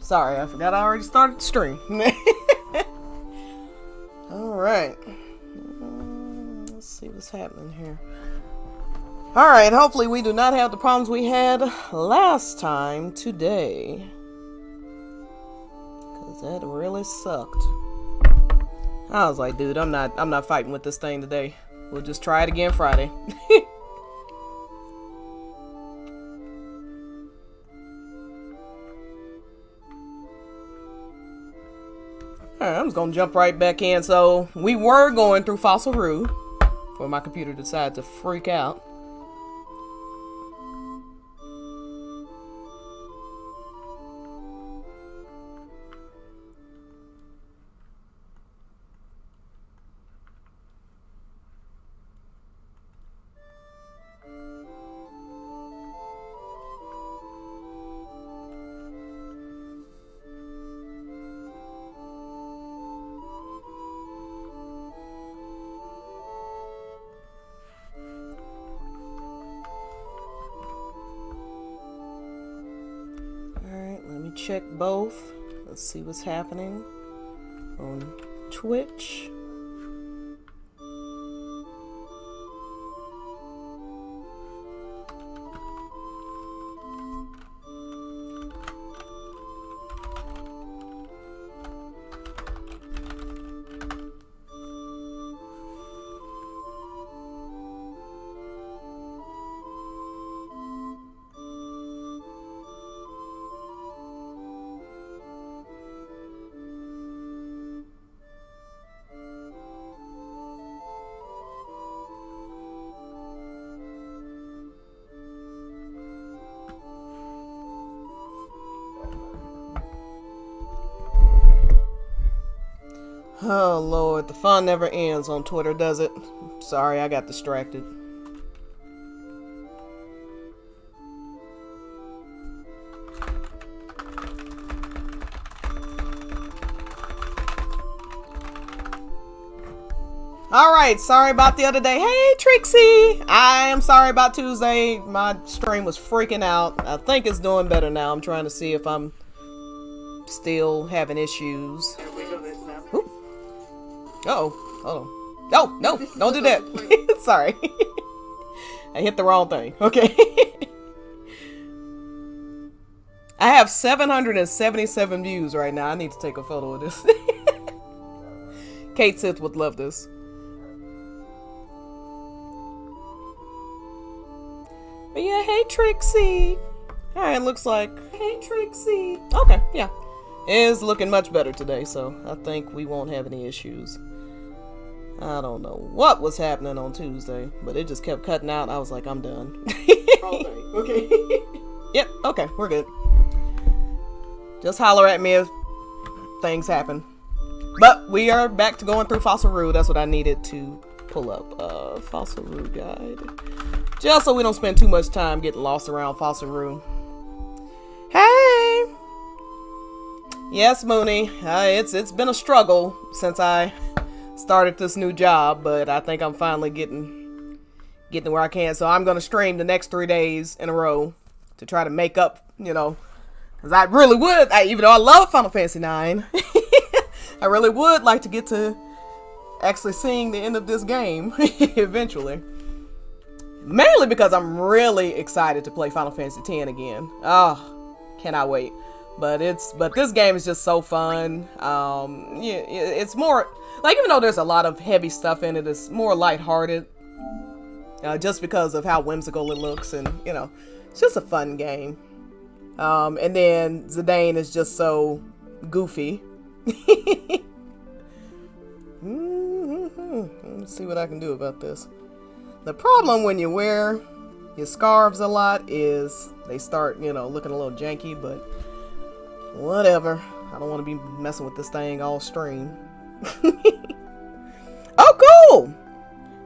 Sorry, I forgot I already started the stream. Alright. Let's see what's happening here. Alright, hopefully we do not have the problems we had last time today. Cause that really sucked. I was like, dude, I'm not fighting with this thing today. We'll just try it again Friday. Alright, I'm just gonna jump right back in. So we were going through Fossil Roo before my computer decided to freak out. Check both. Let's see what's happening on Twitch. Oh Lord, the fun never ends on Twitter, does it? Sorry, I got distracted. Alright, sorry about the other day. Hey Trixie! I am sorry about Tuesday. My stream was freaking out. I think it's doing better now. I'm trying to see if I'm still having issues. Oop. Uh-oh. Hold on. No, don't do that. Sorry. I hit the wrong thing. Okay. I have 777 views right now. I need to take a photo of this. Kate Sith would love this. But yeah, hey Trixie. Alright, looks like... Hey Trixie. Okay, yeah. It is looking much better today, so I think we won't have any issues. I don't know what was happening on Tuesday, but it just kept cutting out. I was like, I'm done. Okay. Yep, okay, we're good. Just holler at me if things happen. But we are back to going through Fossil Roo. That's what I needed to pull up. Fossil Roo guide. Just so we don't spend too much time getting lost around Fossil Roo. Hey! Yes, Mooney. It's been a struggle since I started this new job, but I think I'm finally getting where I can. So I'm gonna stream the next 3 days in a row to try to make up, because I really would. Even though I love Final Fantasy IX, I really would like to get to actually seeing the end of this game eventually. Mainly because I'm really excited to play Final Fantasy X again. Oh, cannot wait. But this game is just so fun. Yeah, it's more like, even though there's a lot of heavy stuff in it, it's more lighthearted. Just because of how whimsical it looks, and it's just a fun game. And then Zidane is just so goofy. Let's see what I can do about this. The problem when you wear your scarves a lot is they start, looking a little janky, but whatever. I don't want to be messing with this thing all stream. Oh, cool!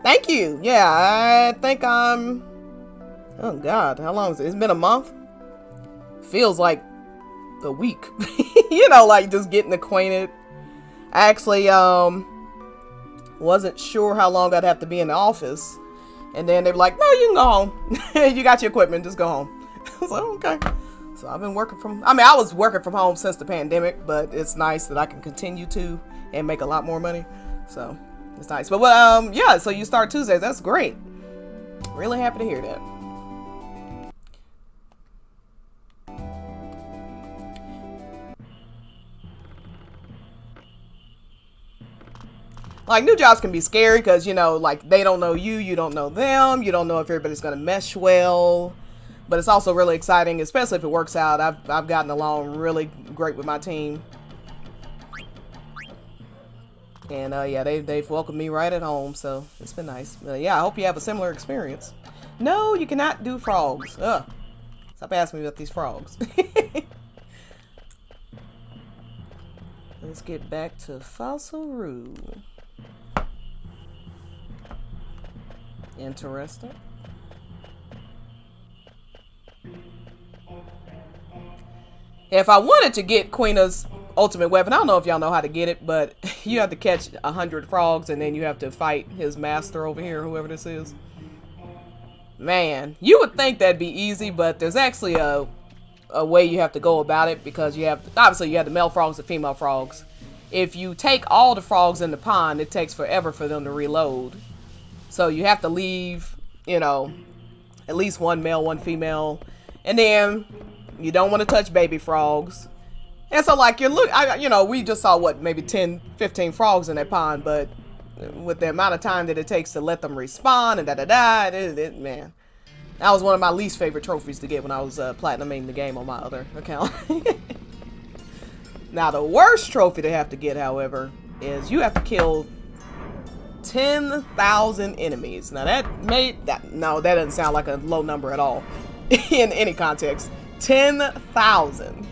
Thank you. Yeah, I think I'm... Oh, God. How long is it? It's been a month? Feels like a week. Like just getting acquainted. I actually wasn't sure how long I'd have to be in the office. And then they were like, no, you can go home. You got your equipment. Just go home. I was like, okay. So I've been working from, I mean, I was working from home since the pandemic, but it's nice that I can continue to and make a lot more money. So it's nice. But yeah, so you start Tuesdays. That's great. Really happy to hear that. Like, new jobs can be scary because, you know, like, they don't know you, you don't know them, you don't know if everybody's going to mesh well. But it's also really exciting, especially if it works out. I've gotten along really great with my team. And yeah, they've welcomed me right at home, so it's been nice. Yeah, I hope you have a similar experience. No, you cannot do frogs. Ugh. Stop asking me about these frogs. Let's get back to Fossil Roo. Interesting. If I wanted to get Queena's ultimate weapon, I don't know if y'all know how to get it, but you have to catch 100 frogs and then you have to fight his master over here, whoever this is. Man, you would think that'd be easy, but there's actually a way you have to go about it, because you have, obviously you have the male frogs and female frogs. If you take all the frogs in the pond, it takes forever for them to reload. So you have to leave, you know, at least one male, one female, and then you don't want to touch baby frogs. And so, like, you know, we just saw, what, maybe 10, 15 frogs in that pond, but with the amount of time that it takes to let them respawn and da-da-da, man. That was one of my least favorite trophies to get when I was platinuming the game on my other account. Now, the worst trophy to have to get, however, is you have to kill 10,000 enemies. Now, no, that doesn't sound like a low number at all in any context. 10,000.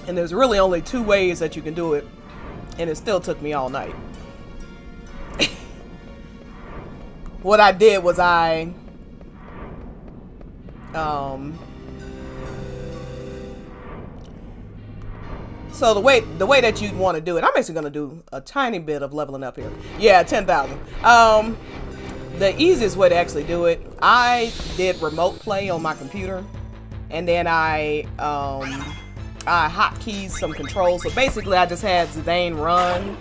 And there's really only 2 ways that you can do it, and it still took me all night. What I did was so the way that you'd want to do it, I'm actually going to do a tiny bit of leveling up here. Yeah, 10,000. The easiest way to actually do it, I did remote play on my computer, and then I hotkeys some controls. So basically, I just had Zidane run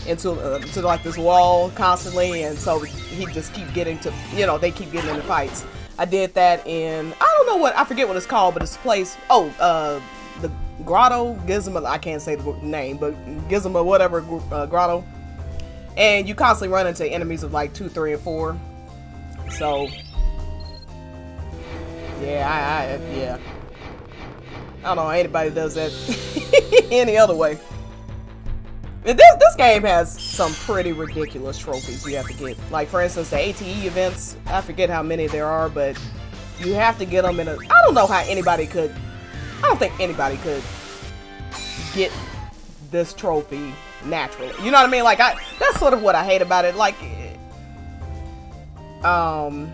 into like this wall constantly, and so he just keep getting to, you know, they keep getting into fights. I did that in, I forget what it's called, but it's a place. Oh, the Grotto, Gizmo. I can't say the name, but Gizmo, whatever, Grotto. And you constantly run into enemies of like 2, 3, and 4. So yeah, yeah. I don't know anybody does that any other way. This game has some pretty ridiculous trophies you have to get. Like, for instance, the ATE events. I forget how many there are, but you have to get them in a. I don't know how anybody could. I don't think anybody could get this trophy naturally. You know what I mean? Like, that's sort of what I hate about it. Like, oh,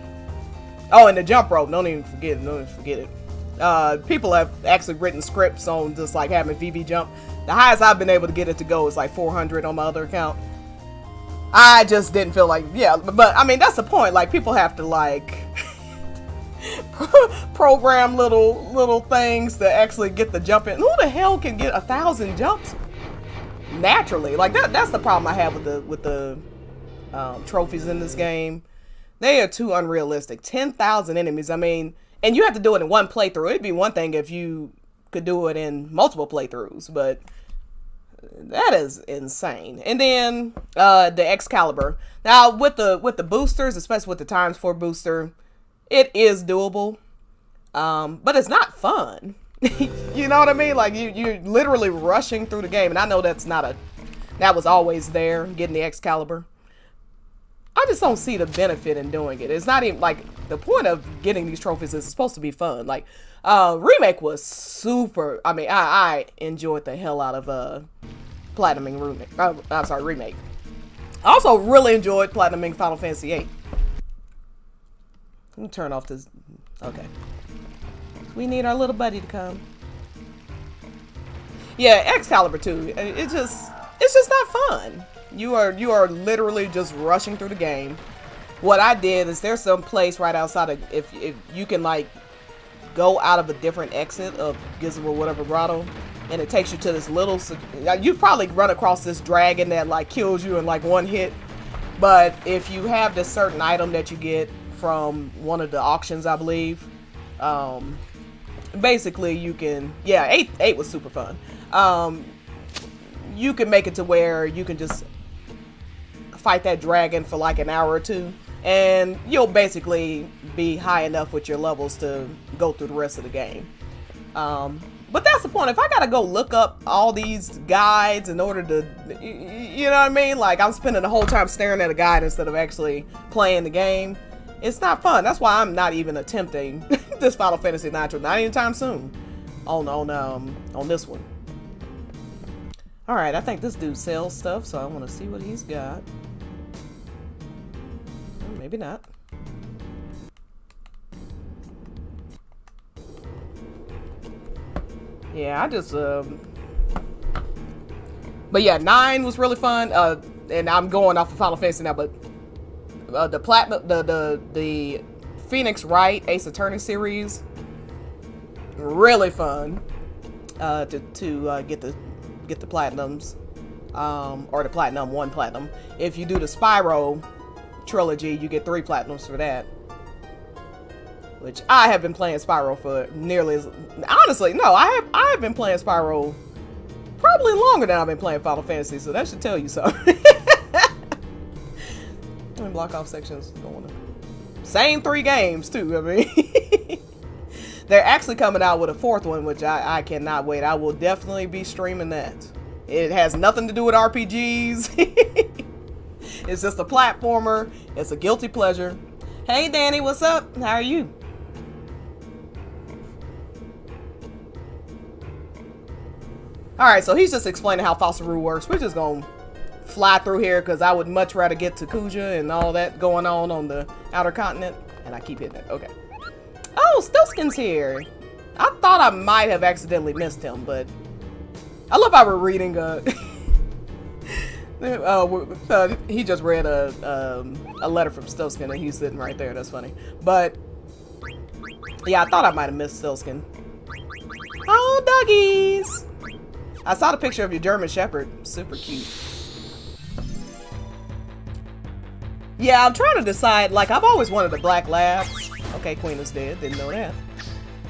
and the jump rope. Don't even forget it. People have actually written scripts on just like having VV jump. The highest I've been able to get it to go is like 400 on my other account. I just didn't feel like, yeah, but I mean, that's the point. Like, people have to like program little things to actually get the jump in. Who the hell can get 1,000 jumps naturally? Like, that's the problem I have with the trophies in this game. They are too unrealistic. 10,000 enemies. I mean, and you have to do it in one playthrough. It'd be one thing if you could do it in multiple playthroughs, but that is insane. And then the Excalibur. Now with the boosters, especially with the ×4 booster, it is doable, but it's not fun. You know what I mean? Like, you're literally rushing through the game, and I know that was always there, getting the Excalibur. I just don't see the benefit in doing it. It's not even like the point of getting these trophies is supposed to be fun. Like, Remake was super. I mean, I enjoyed the hell out of platinuming Remake. I also really enjoyed platinuming Final Fantasy VIII. Let me turn off this. Okay, we need our little buddy to come. Yeah, Excalibur 2. It's just not fun. You are literally just rushing through the game. what I did is there's some place right outside of, if you can like go out of a different exit of Gizmo whatever grotto, and it takes you to this little, you probably run across this dragon that like kills you in like one hit. But if you have this certain item that you get from one of the auctions, I believe, basically you can, yeah, 8 was super fun. You can make it to where you can just fight that dragon for like an hour or two, and you'll basically be high enough with your levels to go through the rest of the game. But that's the point. If I gotta go look up all these guides in order to, you know what I mean? Like, I'm spending the whole time staring at a guide instead of actually playing the game. It's not fun. That's why I'm not even attempting this Final Fantasy IX, not anytime soon, on this one. All right, I think this dude sells stuff, so I want to see what he's got. Or maybe not. Yeah, I just, but yeah, 9 was really fun, and I'm going off of Final Fantasy now, but, the Platinum, the Phoenix Wright Ace Attorney series, really fun, to get the Platinums, or the Platinum, 1 Platinum. If you do the Spyro trilogy, you get 3 Platinums for that. Which I have been playing Spyro for nearly as, honestly, no, I have been playing Spyro probably longer than I've been playing Final Fantasy, so that should tell you something. Block off sections going on. Same 3 games too, I mean. They're actually coming out with a 4th one, which I cannot wait. I will definitely be streaming that. It has nothing to do with RPGs. It's just a platformer. It's a guilty pleasure. Hey Danny, what's up? How are you? Alright, so he's just explaining how Fossaroo works. We're just gonna fly through here because I would much rather get to Kuja and all that going on the outer continent. And I keep hitting it. Okay. Oh, Stilskin's here. I thought I might have accidentally missed him, but I love how we're reading he just read a letter from Stilskin and he's sitting right there. That's funny. But yeah, I thought I might have missed Stilskin. Oh, doggies. I saw the picture of your German Shepherd. Super cute. Yeah, I'm trying to decide. Like, I've always wanted a black lab. Okay, Queen is dead. Didn't know that.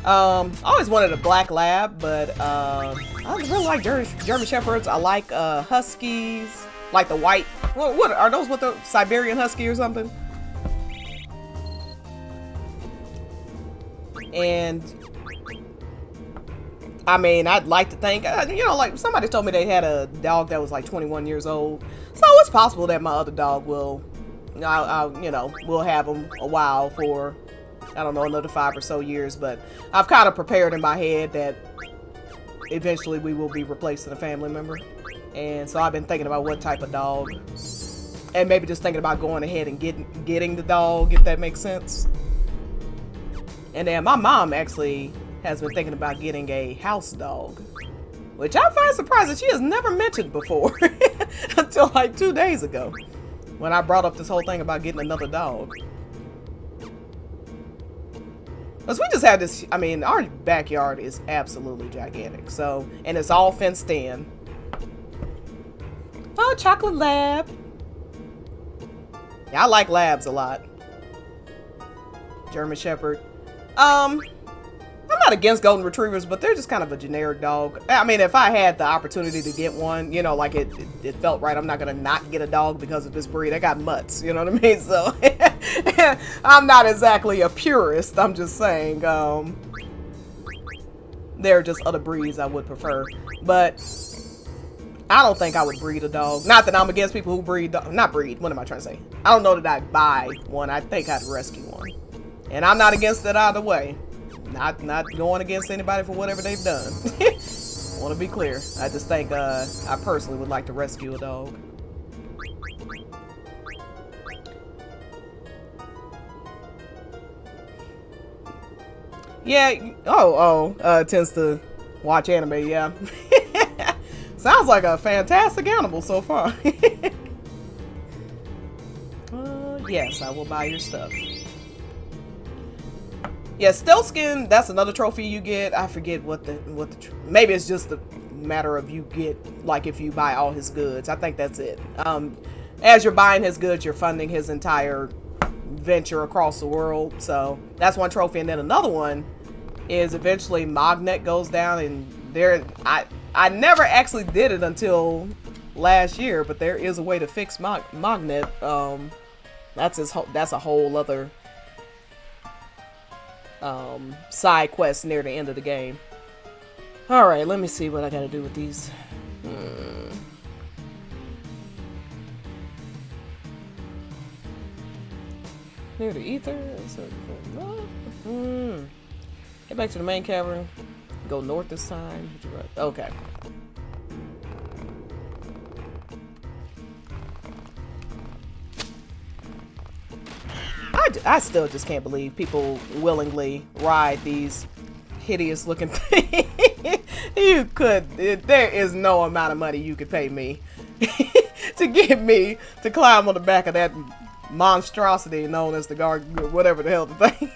I always wanted a black lab, but I really like German Shepherds. I like Huskies. Like the white. What are those? What, the Siberian Husky or something? And I mean, I'd like to think, you know, like somebody told me they had a dog that was like 21 years old. So it's possible that my other dog will, you know, we'll have him a while for, I don't know, another 5 or so years. But I've kind of prepared in my head that eventually we will be replacing a family member. And so I've been thinking about what type of dog. And maybe just thinking about going ahead and getting the dog, if that makes sense. And then my mom actually has been thinking about getting a house dog, which I find surprising she has never mentioned before until like 2 days ago when I brought up this whole thing about getting another dog. Because we just have this, I mean, our backyard is absolutely gigantic, so, and it's all fenced in. Oh, chocolate lab. Yeah, I like labs a lot. German Shepherd. I'm not against golden retrievers, but they're just kind of a generic dog. I mean, if I had the opportunity to get one, you know, like it felt right. I'm not gonna not get a dog because of this breed. I got mutts, you know what I mean? So I'm not exactly a purist. I'm just saying, there are just other breeds I would prefer. But I don't think I would breed a dog. Not that I'm against people who breed, not breed, what am I trying to say? I don't know that I'd buy one. I think I'd rescue one. And I'm not against it either way. Not going against anybody for whatever they've done. I want to be clear. I just think I personally would like to rescue a dog. Yeah. Tends to watch anime. Yeah. Sounds like a fantastic animal so far. Yes, I will buy your stuff. Yeah, stealth skin, that's another trophy you get. I forget what the maybe it's just a matter of you get, like, if you buy all his goods. I think that's it. As you're buying his goods, you're funding his entire venture across the world. So that's one trophy. And then another one is eventually Magnet goes down, and there I never actually did it until last year, but there is a way to fix Magnet. That's a whole other side quest near the end of the game. All right, let me see what I gotta do with these. Near the ether. Get back to the main cavern. Go north this time. Okay. I still just can't believe people willingly ride these hideous looking things. There is no amount of money you could pay me to get me to climb on the back of that monstrosity known as the guard, whatever the hell the thing.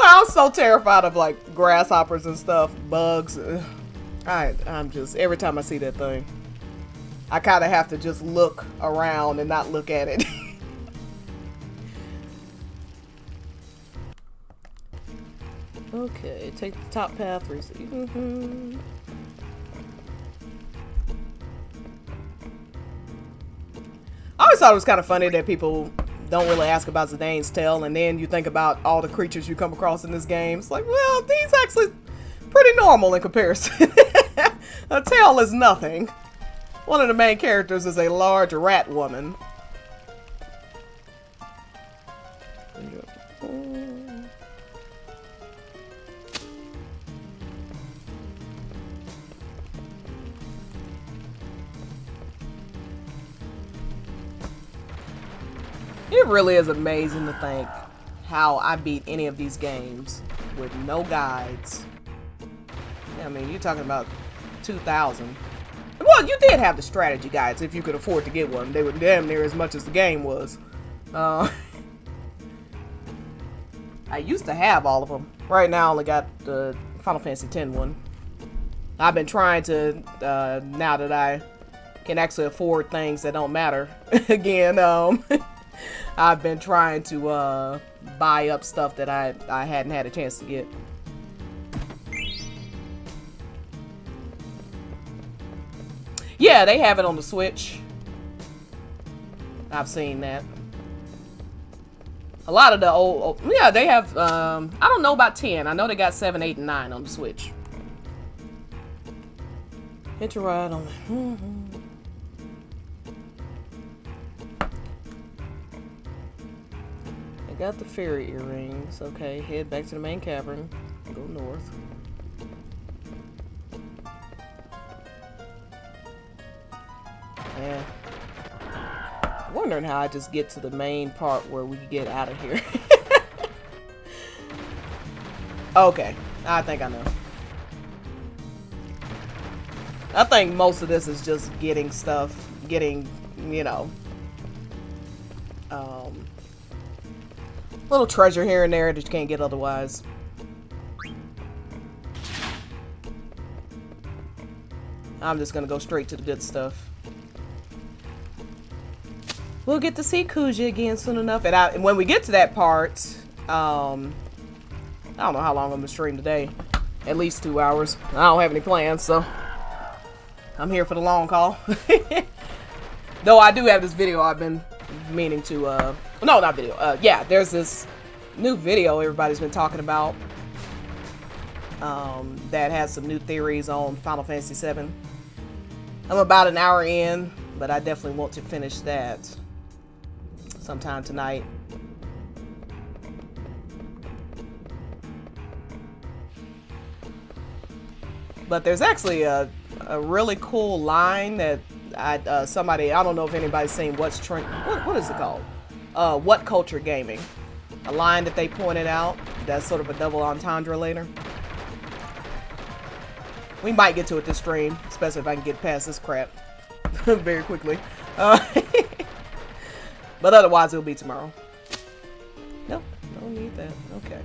I'm so terrified of, like, grasshoppers and stuff, bugs. I'm just, every time I see that thing, I kind of have to just look around and not look at it. Okay, take the top path. I always thought it was kind of funny that people don't really ask about Zidane's tail, and then you think about all the creatures you come across in this game. It's like, well, these actually pretty normal in comparison. A tail is nothing. One of the main characters is a large rat woman. It really is amazing to think how I beat any of these games with no guides. I mean, you're talking about 2000. Well, you did have the strategy guides if you could afford to get one. They were damn near as much as the game was. I used to have all of them. Right now, I only got the Final Fantasy X one. I've been trying to, now that I can actually afford things that don't matter again, I've been trying to buy up stuff that I hadn't had a chance to get. Yeah, they have it on the Switch. I've seen that. A lot of the old, yeah, they have, I don't know about 10. I know they got 7, 8, and 9 on the Switch. Hit your ride on it. Got the fairy earrings. Okay, head back to the main cavern. Go north. Yeah. Wondering how I just get to the main part where we get out of here. Okay, I think I know. I think most of this is just getting stuff, you know, little treasure here and there that you can't get otherwise. I'm just gonna go straight to the good stuff. We'll get to see Kuja again soon enough. And when we get to that part, I don't know how long I'm gonna stream today. At least 2 hours. I don't have any plans, so I'm here for the long haul. Though I do have this video I've been meaning to, no, not video. Yeah, there's this new video everybody's been talking about that has some new theories on Final Fantasy VII. I'm about an hour in, but I definitely want to finish that sometime tonight. But there's actually a really cool line that somebody, I don't know if anybody's seen what is it called? What Culture Gaming. A line that they pointed out that's sort of a double entendre later. We might get to it this stream, especially if I can get past this crap very quickly. But otherwise, it'll be tomorrow. Nope, don't need that. Okay.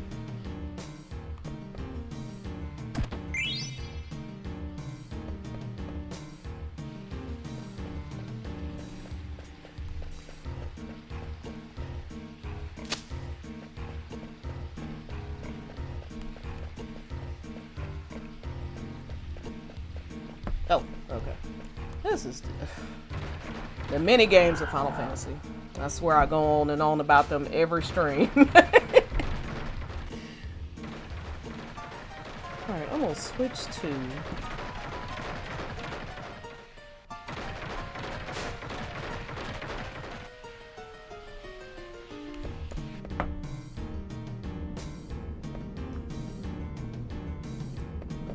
Oh, okay. This is the mini games of Final Fantasy. I swear I go on and on about them every stream. Alright, I'm gonna switch to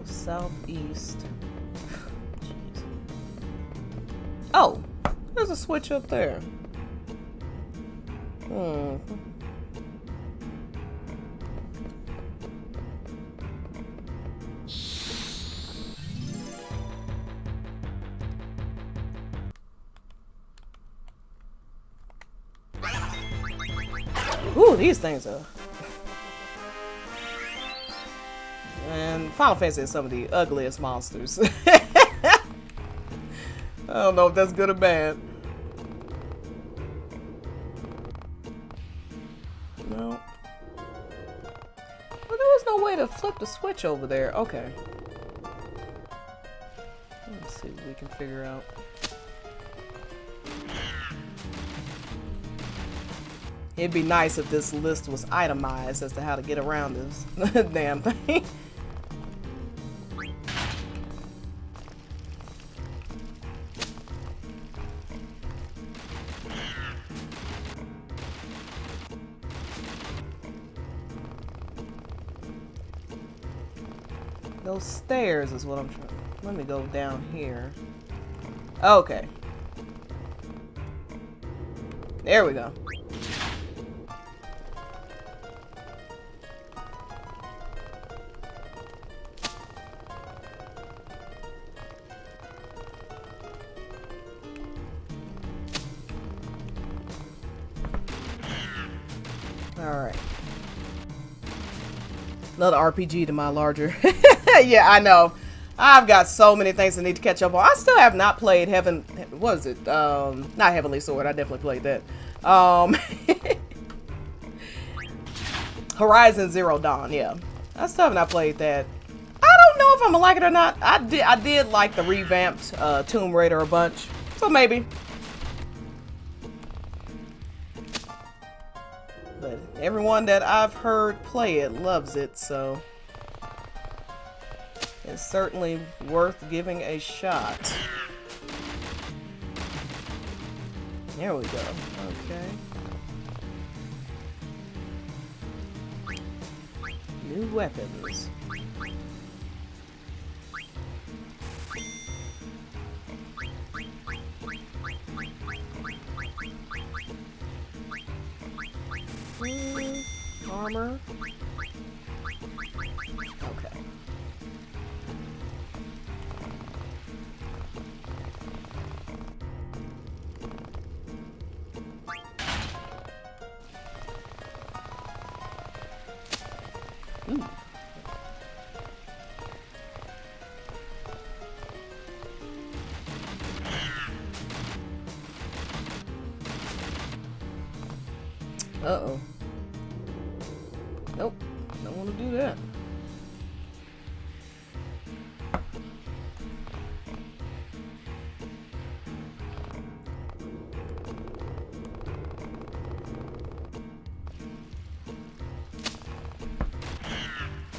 southeast. Jeez. Oh, there's a switch up there. Ooh, these things are... And Final Fantasy is some of the ugliest monsters. I don't know if that's good or bad. No. Well, there was no way to flip the switch over there. Okay. Let's see what we can figure out. It'd be nice if this list was itemized as to how to get around this damn thing. Those stairs is what I'm trying. Let me go down here. Okay. There we go. Alright. Another RPG to my larger. Yeah, I know. I've got so many things I need to catch up on. I still have not played what is it? Not Heavenly Sword. I definitely played that. Horizon Zero Dawn, yeah. I still have not played that. I don't know if I'm gonna like it or not. I did like the revamped Tomb Raider a bunch. So maybe. But everyone that I've heard play it loves it, so it's certainly worth giving a shot. There we go. Okay. New weapons. Armor. Okay. Ooh. Uh-oh. Nope, don't want to do that.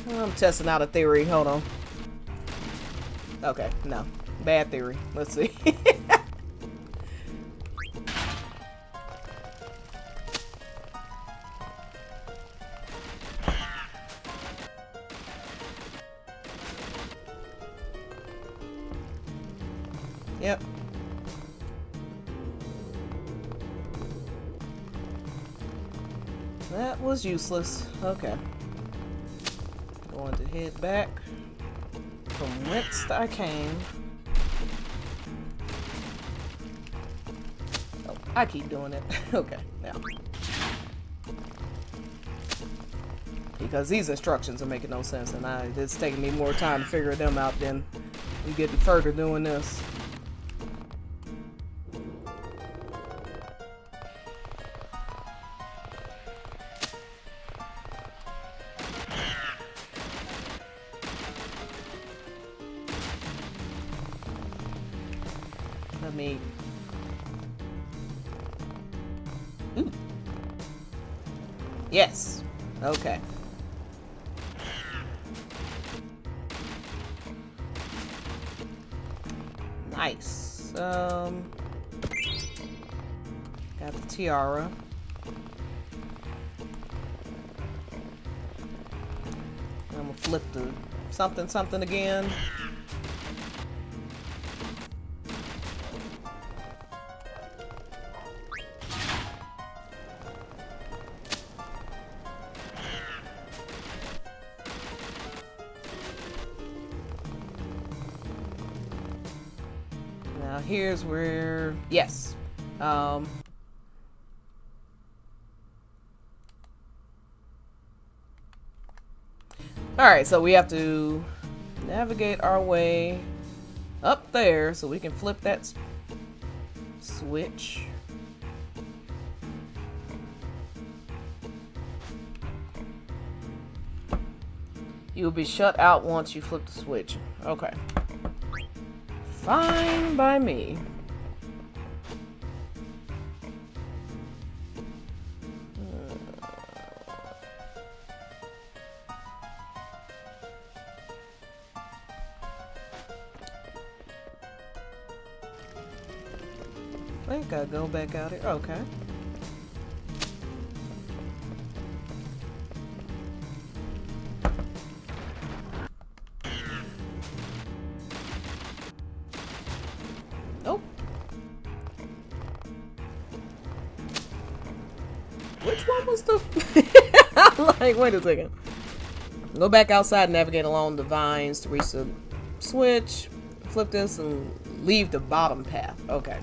I'm testing out a theory. Hold on. Okay, no. Bad theory. Let's see. Yep. That was useless. Okay. Going to head back from whence I came. Oh, I keep doing it. Okay, now. Because these instructions are making no sense, and it's taking me more time to figure them out than we getting further doing this. Let me... Ooh. Yes. Okay. Nice. Got the tiara. I'm gonna flip the something again. Now here's where, yes. Alright, so we have to navigate our way up there so we can flip that switch. You will be shut out once you flip the switch. Okay. Fine by me. I think I go back out here. Okay. Oh. Which one was the... I'm like, wait a second. Go back outside and navigate along the vines to reach the switch. Flip this and leave the bottom path. Okay.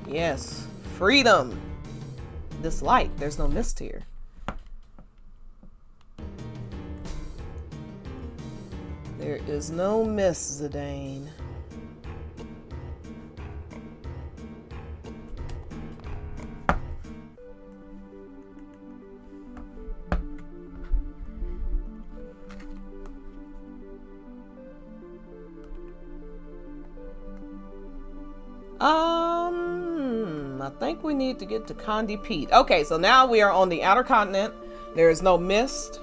Yes, freedom. This light, there's no mist here. There is no mist, Zidane. I think we need to get to Condi Pete. Okay, so now we are on the outer continent. There is no mist.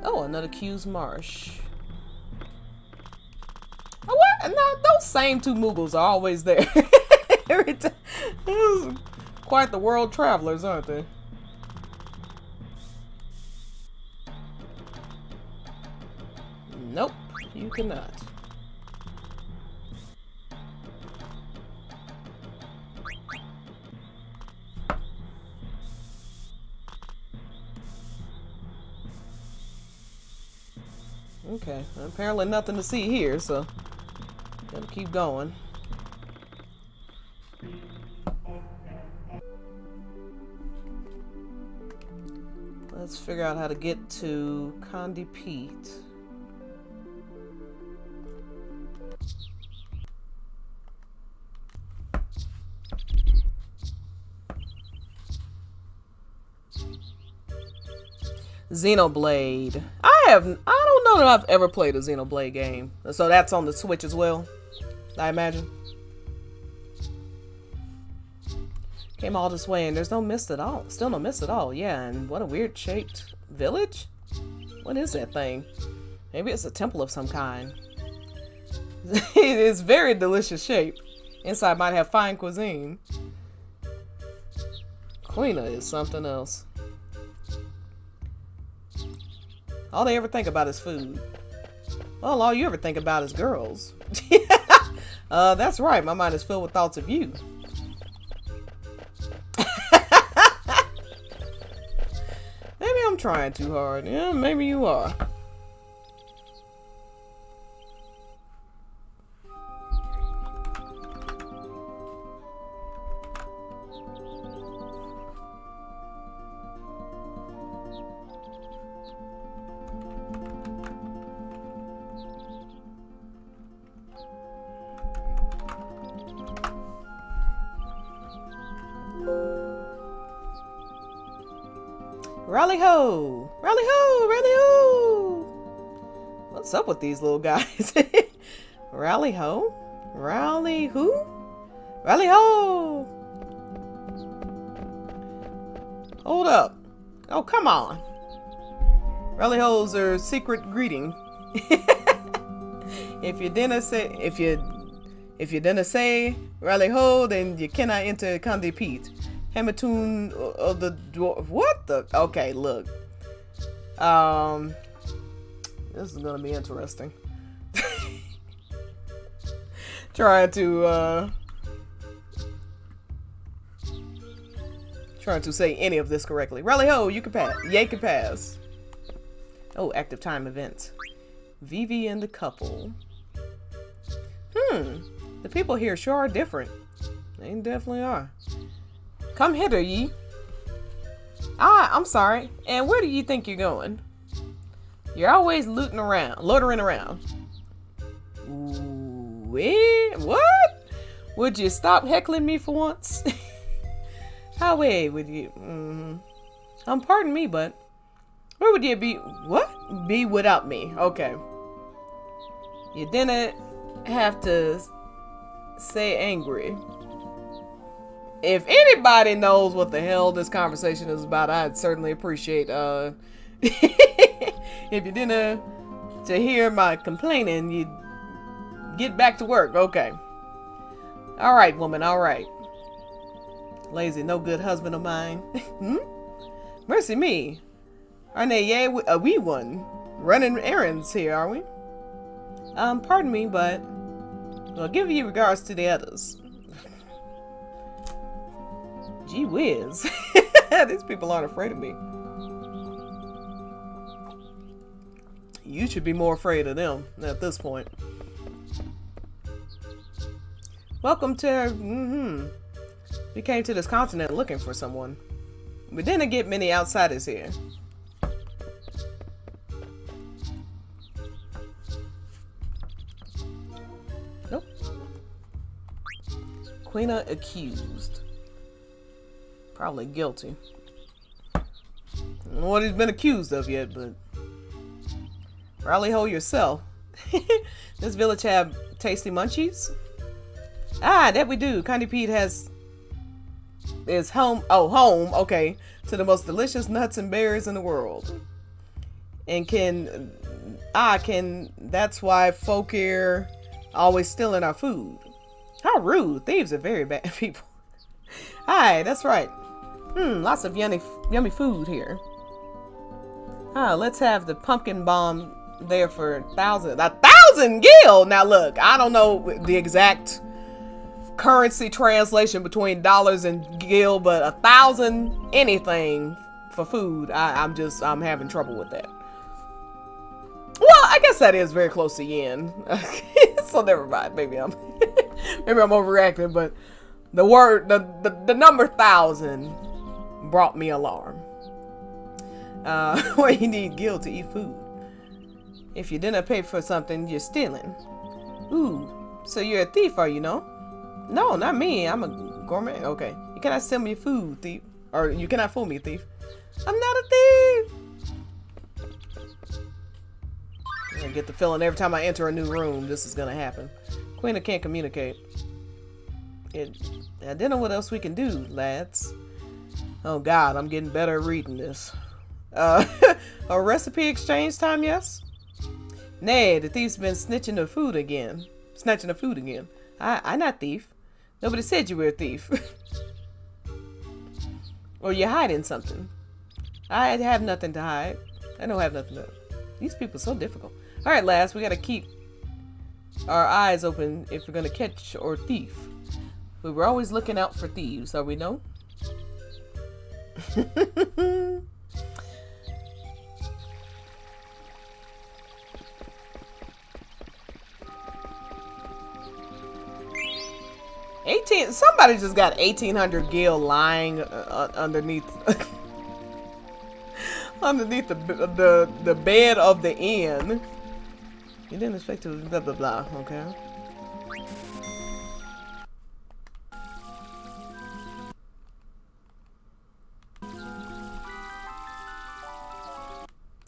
Oh, another Q's Marsh. Oh, what? No, those same two Moogles are always there. Every time. Quite the world travelers, aren't they? Nope, you cannot. Okay, apparently nothing to see here, so gotta keep going. Let's figure out how to get to Condi Pete. Xenoblade. I don't know that I've ever played a Xenoblade game. So that's on the Switch as well, I imagine. Came all this way and there's no mist at all. Still no mist at all. Yeah, and what a weird shaped village. What is that thing? Maybe it's a temple of some kind. It's very delicious shape. Inside might have fine cuisine. Quina is something else. All they ever think about is food. Well, all you ever think about is girls. That's right. My mind is filled with thoughts of you. Maybe I'm trying too hard. Yeah, maybe you are. Rally ho! Rally ho! Rally ho! What's up with these little guys? Rally ho? Rally who? Rally ho! Hold up. Oh, come on. Rally ho's are secret greeting. If you didn't say rally ho, then you cannot enter Conde Pete. Hamatoon of the dwarf. What the? Okay, look. This is gonna be interesting. Trying to say any of this correctly. Rally ho, you can pass. Yay can pass. Oh, active time events. Vivi and the couple. The people here sure are different. They definitely are. Come hither, ye. I'm sorry. And where do you think you're going? You're always loitering around. Ooh, what? Would you stop heckling me for once? How way would you? Pardon me, but where would you be? What? Be without me? Okay. You didn't have to say angry. If anybody knows what the hell this conversation is about, I'd certainly appreciate if you didn't to hear my complaining, you'd get back to work. Okay. All right, woman. All right. Lazy, no good husband of mine. Mercy me. Aren't they a wee one? Running errands here, are we? Pardon me, but I'll give you regards to the others. Gee whiz. These people aren't afraid of me. You should be more afraid of them at this point. Welcome to... We came to this continent looking for someone. We didn't get many outsiders here. Nope. Queen accused. Probably guilty. I don't know what he's been accused of yet, but... Rally ho yourself. This village have tasty munchies? Ah, that we do. Conde Pete is home, okay, to the most delicious nuts and berries in the world. And that's why folk here always stealing our food. How rude. Thieves are very bad people. Hi, that's right. Lots of yummy food here. Let's have the pumpkin bomb there for 1,000 gil. Now look, I don't know the exact currency translation between dollars and gil, but 1,000 anything for food. I'm having trouble with that. Well, I guess that is very close to yen. So never mind. Maybe I'm overreacting, but the number 1,000 brought me alarm. Well, you need gil to eat food. If you didn't pay for something, you're stealing. Ooh, so you're a thief, are you? No, not me. I'm a gourmet. Okay, you cannot sell me food, thief. Or you cannot fool me, thief. I'm not a thief. I get the feeling every time I enter a new room, this is gonna happen. Queen can't communicate. I don't know what else we can do, lads. Oh God, I'm getting better at reading this. A recipe exchange time, yes? Nay, the thief's been snatching the food again. I not thief. Nobody said you were a thief. Or you're hiding something. I have nothing to hide. I don't have nothing to... These people are so difficult. Alright, lass, we gotta keep our eyes open if we're gonna catch or thief. But we're always looking out for thieves, are we no? Somebody just got 1800 gil lying underneath underneath the bed of the inn. You didn't expect to blah blah blah, okay?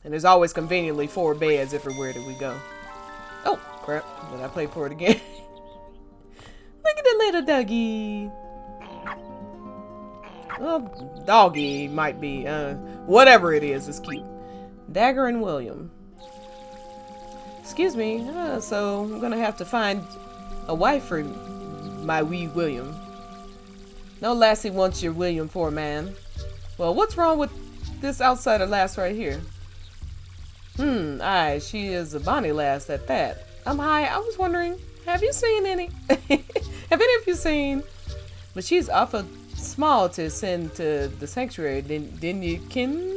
And there's always conveniently 4 beds everywhere that we go. Oh, crap. Did I play for it again? Look at the little doggy. Well, doggy might be. Whatever it is, it's cute. Dagger and William. Excuse me. So I'm gonna have to find a wife for my wee William. No lassie wants your William for a man. Well, what's wrong with this outsider lass right here? Aye, she is a bonny lass at that. Hi, I was wondering, have you seen any? Have any of you seen? But she's awful small to send to the sanctuary. Then you can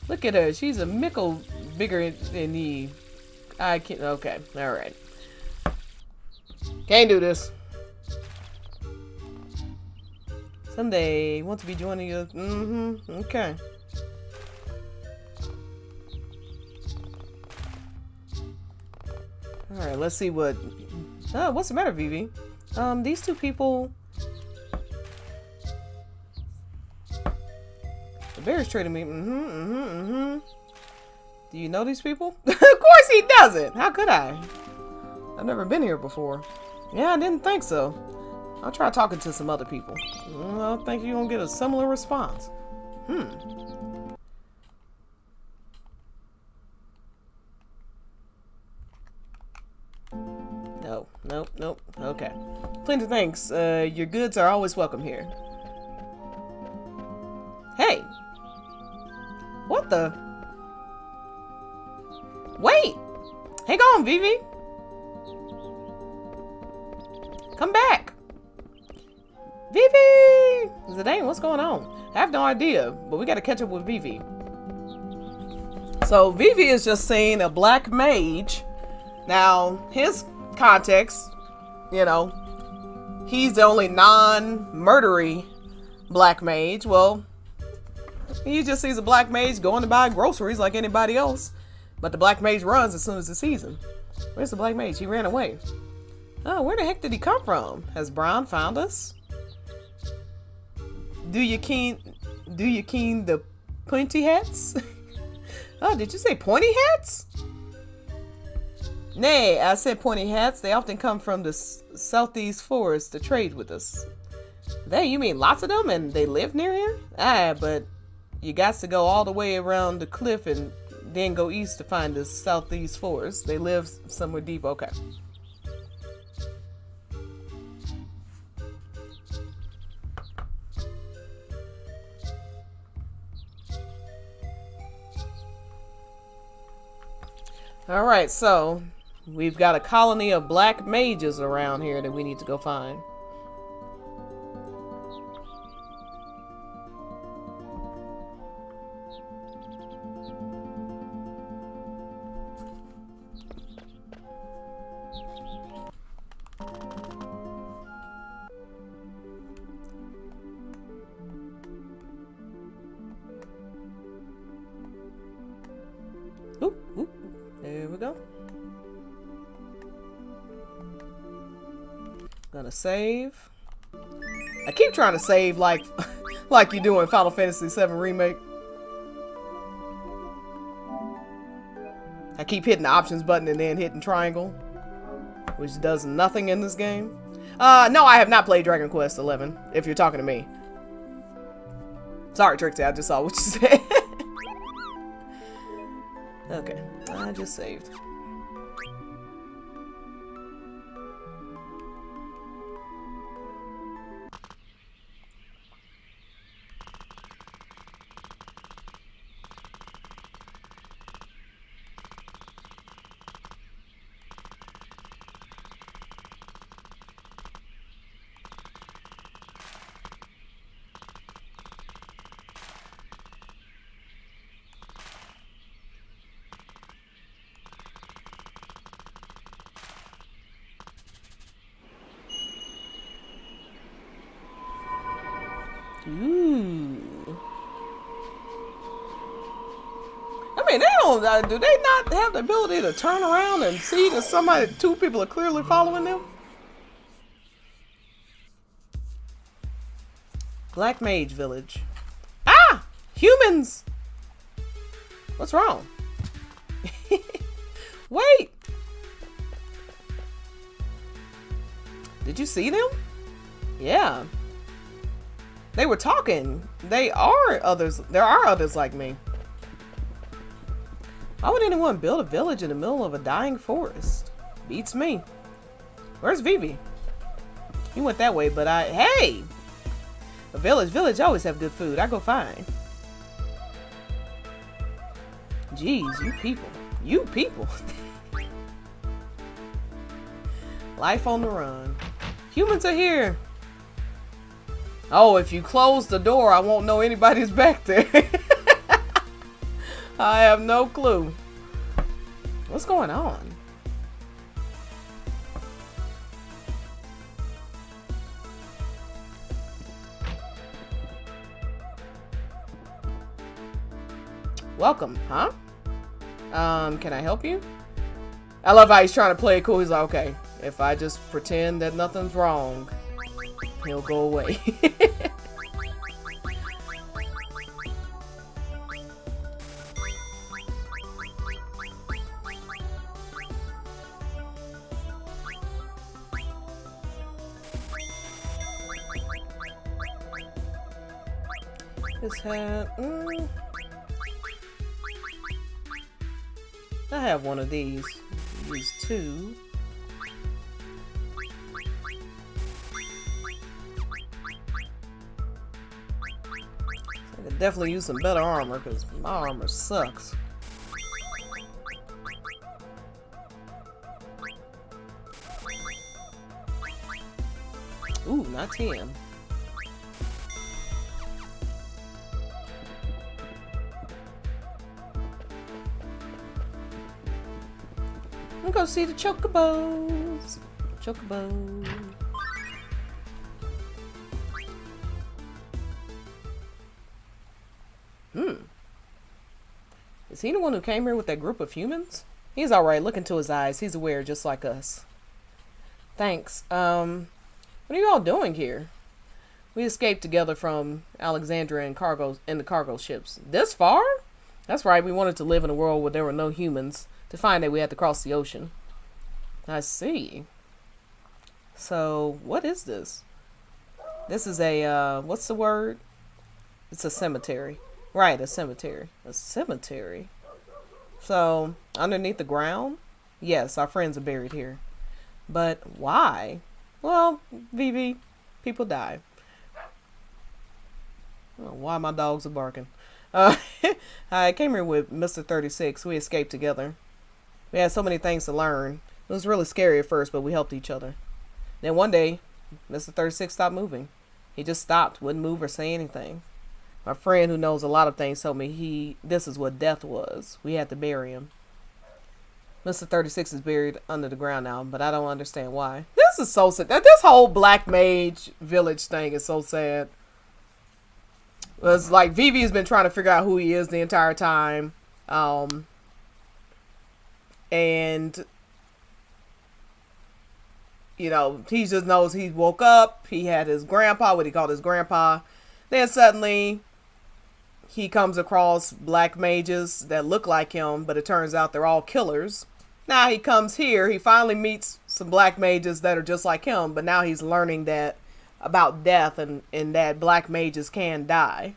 look at her. She's a mickle bigger than the. I can. Okay, all right. Can't do this. Someday, want to be joining you. Okay. All right, let's see what. What's the matter, Vivi? These two people. The bear's trading me. Do you know these people? Of course he doesn't. How could I? I've never been here before. Yeah, I didn't think so. I'll try talking to some other people. I think you're gonna get a similar response. Nope. Okay. Plenty of thanks. Your goods are always welcome here. Hey! What the? Wait! Hang on, Vivi! Come back! Vivi! Zidane, what's going on? I have no idea, but we gotta catch up with Vivi. So, Vivi is just saying a black mage. Now, his context, you know, he's the only non-murdery black mage. Well, he just sees a black mage going to buy groceries like anybody else. But the black mage runs as soon as he sees him. Where's the black mage? He ran away. Oh, where the heck did he come from? Has Brown found us? Do you keen the pointy hats? Oh, did you say pointy hats? Nay, I said pointy hats. They often come from the southeast forest to trade with us. They, you mean lots of them and they live near here? Aye, but you got to go all the way around the cliff and then go east to find the southeast forest. They live somewhere deep. Okay. All right, so we've got a colony of black mages around here that we need to go find. Oop. There we go. Gonna save. I keep trying to save like like you do in Final Fantasy VII Remake. I keep hitting the options button and then hitting triangle, which does nothing in this game. No, I have not played Dragon Quest XI, if you're talking to me. Sorry, Trixie, I just saw what you said. Okay, I just saved. mean, they don't. Do they not have the ability to turn around and see that two people are clearly following them? Black Mage Village. Ah! Humans! What's wrong? Wait! Did you see them? Yeah. They were talking. There are others like me. Why would anyone build a village in the middle of a dying forest? Beats me. Where's Vivi? He went that way, but hey! A village always have good food. I go fine. Jeez, you people. Life on the run. Humans are here. Oh, if you close the door, I won't know anybody's back there. I have no clue. What's going on? Welcome, huh? Can I help you? I love how he's trying to play it cool. He's like, okay, if I just pretend that nothing's wrong, he'll go away. This hat, I have one of these. Use two. I could definitely use some better armor because my armor sucks. Ooh, not 10. I'm gonna go see the chocobos. Chocobo. Is he the one who came here with that group of humans? He's alright. Look into his eyes. He's aware just like us. Thanks. What are you all doing here? We escaped together from Alexandria in the cargo ships. This far? That's right. We wanted to live in a world where there were no humans. To find that we had to cross the ocean. I see. So, what is this? This is a, what's the word? It's a cemetery. Right, a cemetery. A cemetery. So, underneath the ground? Yes, our friends are buried here. But why? Well, Vivi, people die. I don't know why my dogs are barking. I came here with Mr. 36. We escaped together. We had so many things to learn. It was really scary at first, but we helped each other. Then one day, Mr. 36 stopped moving. He just stopped, wouldn't move or say anything. My friend who knows a lot of things told me this is what death was. We had to bury him. Mr. 36 is buried under the ground now, but I don't understand why. This is so sad. This whole Black Mage Village thing is so sad. It's like Vivi has been trying to figure out who he is the entire time. And, you know, he just knows he woke up. He had his grandpa, what he called his grandpa. Then suddenly he comes across black mages that look like him, but it turns out they're all killers. Now he comes here. He finally meets some black mages that are just like him, but now he's learning that about death and that black mages can die.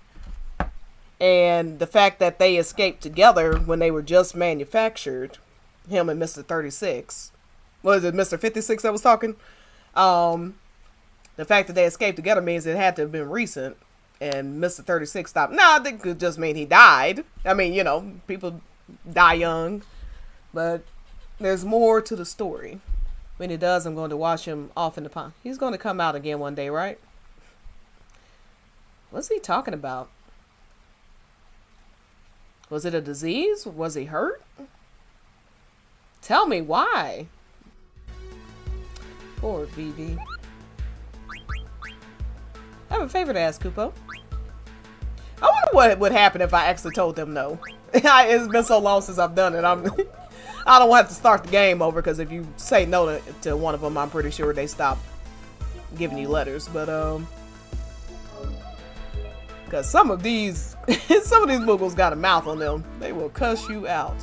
And the fact that they escaped together when they were just manufactured, him and Mr. 36. Was it Mr. 56 that was talking? The fact that they escaped together means it had to have been recent. And Mr. 36 stopped. No, I think it could just mean he died. I mean, you know, people die young. But there's more to the story. When he does, I'm going to wash him off in the pond. He's going to come out again one day, right? What's he talking about? Was it a disease? Was he hurt? Tell me why. Poor Vivi. I have a favor to ask, Kupo. I wonder what would happen if I actually told them no. It's been so long since I've done it. I don't have to start the game over, because if you say no to one of them, I'm pretty sure they stop giving you letters. But because some of these muggles got a mouth on them, they will cuss you out.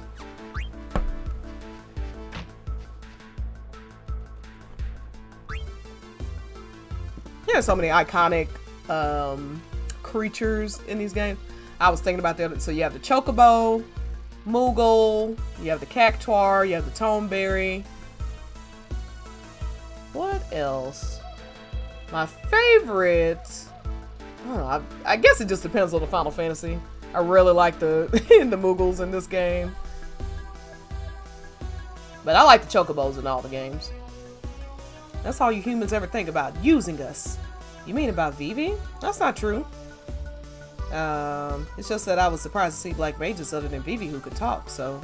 There's so many iconic creatures in these games. I was thinking about that. So you have the Chocobo, Moogle, you have the Cactuar, you have the Toneberry. What else? My favorite, I don't know, I guess it just depends on the Final Fantasy. I really like the the Moogles in this game. But I like the Chocobos in all the games. That's all you humans ever think about, using us. You mean about Vivi? That's not true. It's just that I was surprised to see black mages other than Vivi who could talk, so.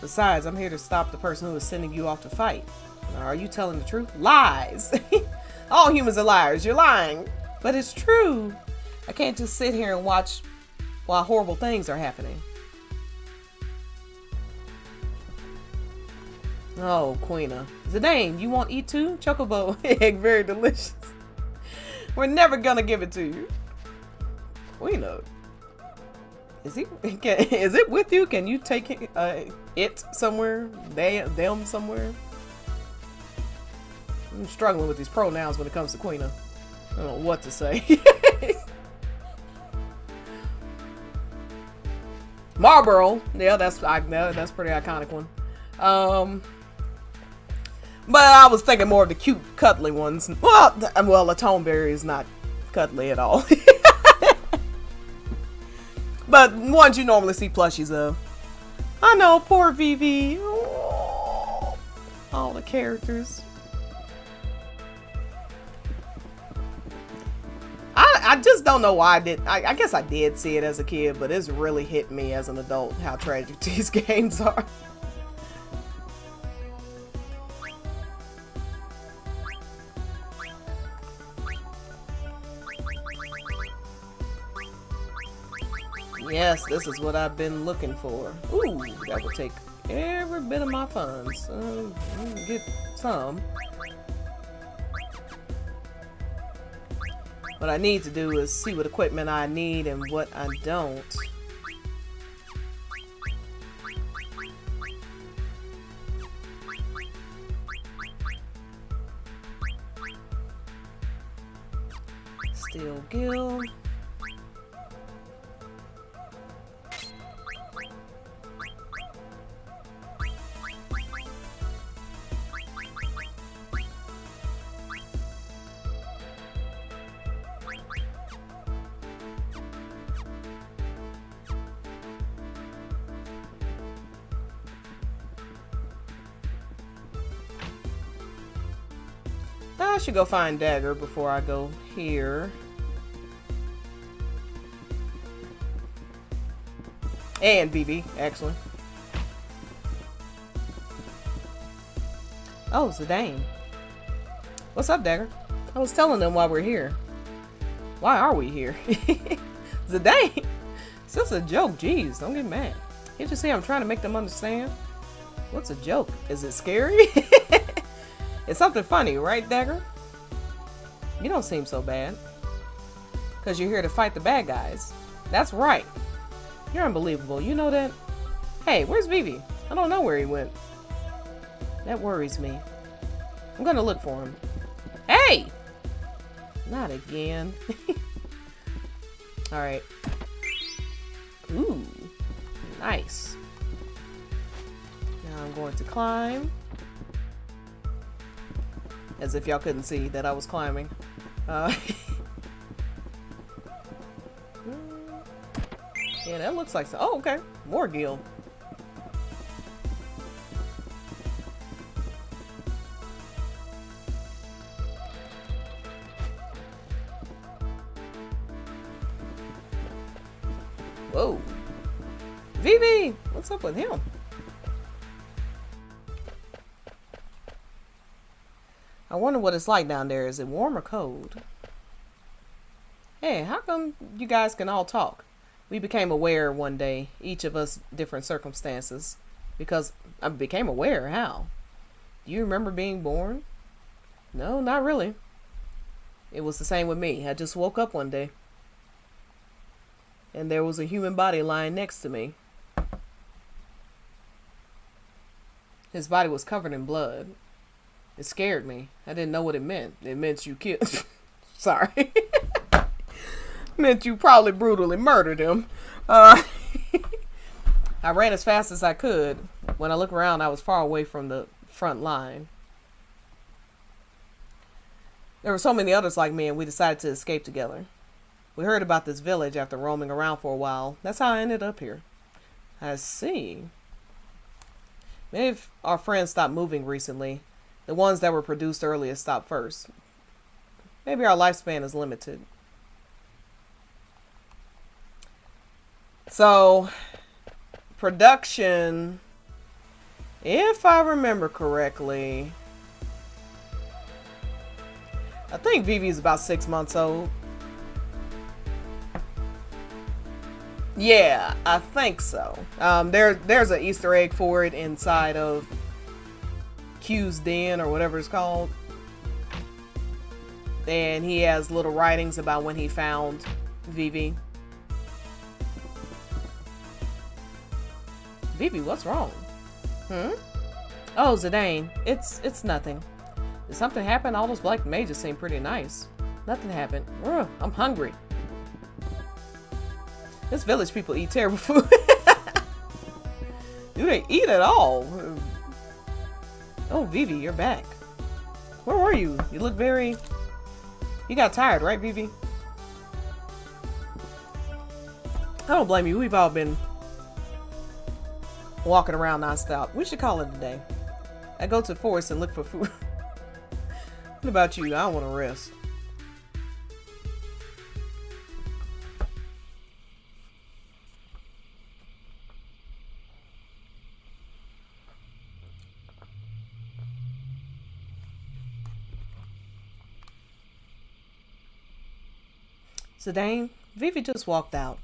Besides, I'm here to stop the person who is sending you off to fight. Now, are you telling the truth? Lies! All humans are liars. You're lying. But it's true. I can't just sit here and watch while horrible things are happening. Oh, Queena. Zidane, you want eat too? Chocobo egg, very delicious. We're never gonna give it to you. Queena. Is it with you? Can you take it somewhere? Them somewhere? I'm struggling with these pronouns when it comes to Queena. I don't know what to say. Marlboro. Yeah, that's a pretty iconic one. But I was thinking more of the cute, cuddly ones. Well, the Toneberry is not cuddly at all. But ones you normally see plushies of. I know, poor Vivi. Oh, all the characters. I just don't know why I did. I guess I did see it as a kid, but it's really hit me as an adult how tragic these games are. Yes, this is what I've been looking for. Ooh, that would take every bit of my funds. Get some. What I need to do is see what equipment I need and what I don't. Steel Gill. I should go find Dagger before I go here. And Vivi, actually. Oh, Zidane. What's up, Dagger? I was telling them why we're here. Why are we here? Zidane? It's just a joke. Jeez, don't get mad. Can't you see I'm trying to make them understand? What's a joke? Is it scary? It's something funny, right, Dagger? You don't seem so bad. Because you're here to fight the bad guys. That's right. You're unbelievable. You know that? Hey, where's Vivi? I don't know where he went. That worries me. I'm gonna look for him. Hey! Not again. Alright. Ooh. Nice. Now I'm going to climb. As if y'all couldn't see that I was climbing. Yeah, that looks like so. Oh, okay. More Gil. Whoa. Vivi! What's up with him? I wonder what it's like down there. Is it warm or cold? Hey, how come you guys can all talk? We became aware one day, each of us different circumstances. Because I became aware. How? Do you remember being born? No, not really. It was the same with me. I just woke up one day, and there was a human body lying next to me. His body was covered in blood. It scared me. I didn't know what it meant. It meant you killed. Sorry. Meant you probably brutally murdered him. I ran as fast as I could. When I looked around, I was far away from the front line. There were so many others like me, and we decided to escape together. We heard about this village after roaming around for a while. That's how I ended up here. I see. Maybe if our friends stopped moving recently, the ones that were produced earliest stopped first. Maybe our lifespan is limited. So, production, if I remember correctly, I think Vivi is about 6 months old. Yeah, I think so. There's an Easter egg for it inside of Q's den or whatever it's called. And he has little writings about when he found Vivi. Vivi, what's wrong? Oh, Zidane, it's nothing. Did something happen? All those black mages seem pretty nice. Nothing happened. Ugh, I'm hungry. This village people eat terrible food. Do they eat at all? Oh, Vivi, you're back. Where were you? You look very... You got tired, right, Vivi? I don't blame you. We've all been walking around nonstop. We should call it a day. I go to the forest and look for food. What about you? I don't want to rest. Zidane, Vivi just walked out.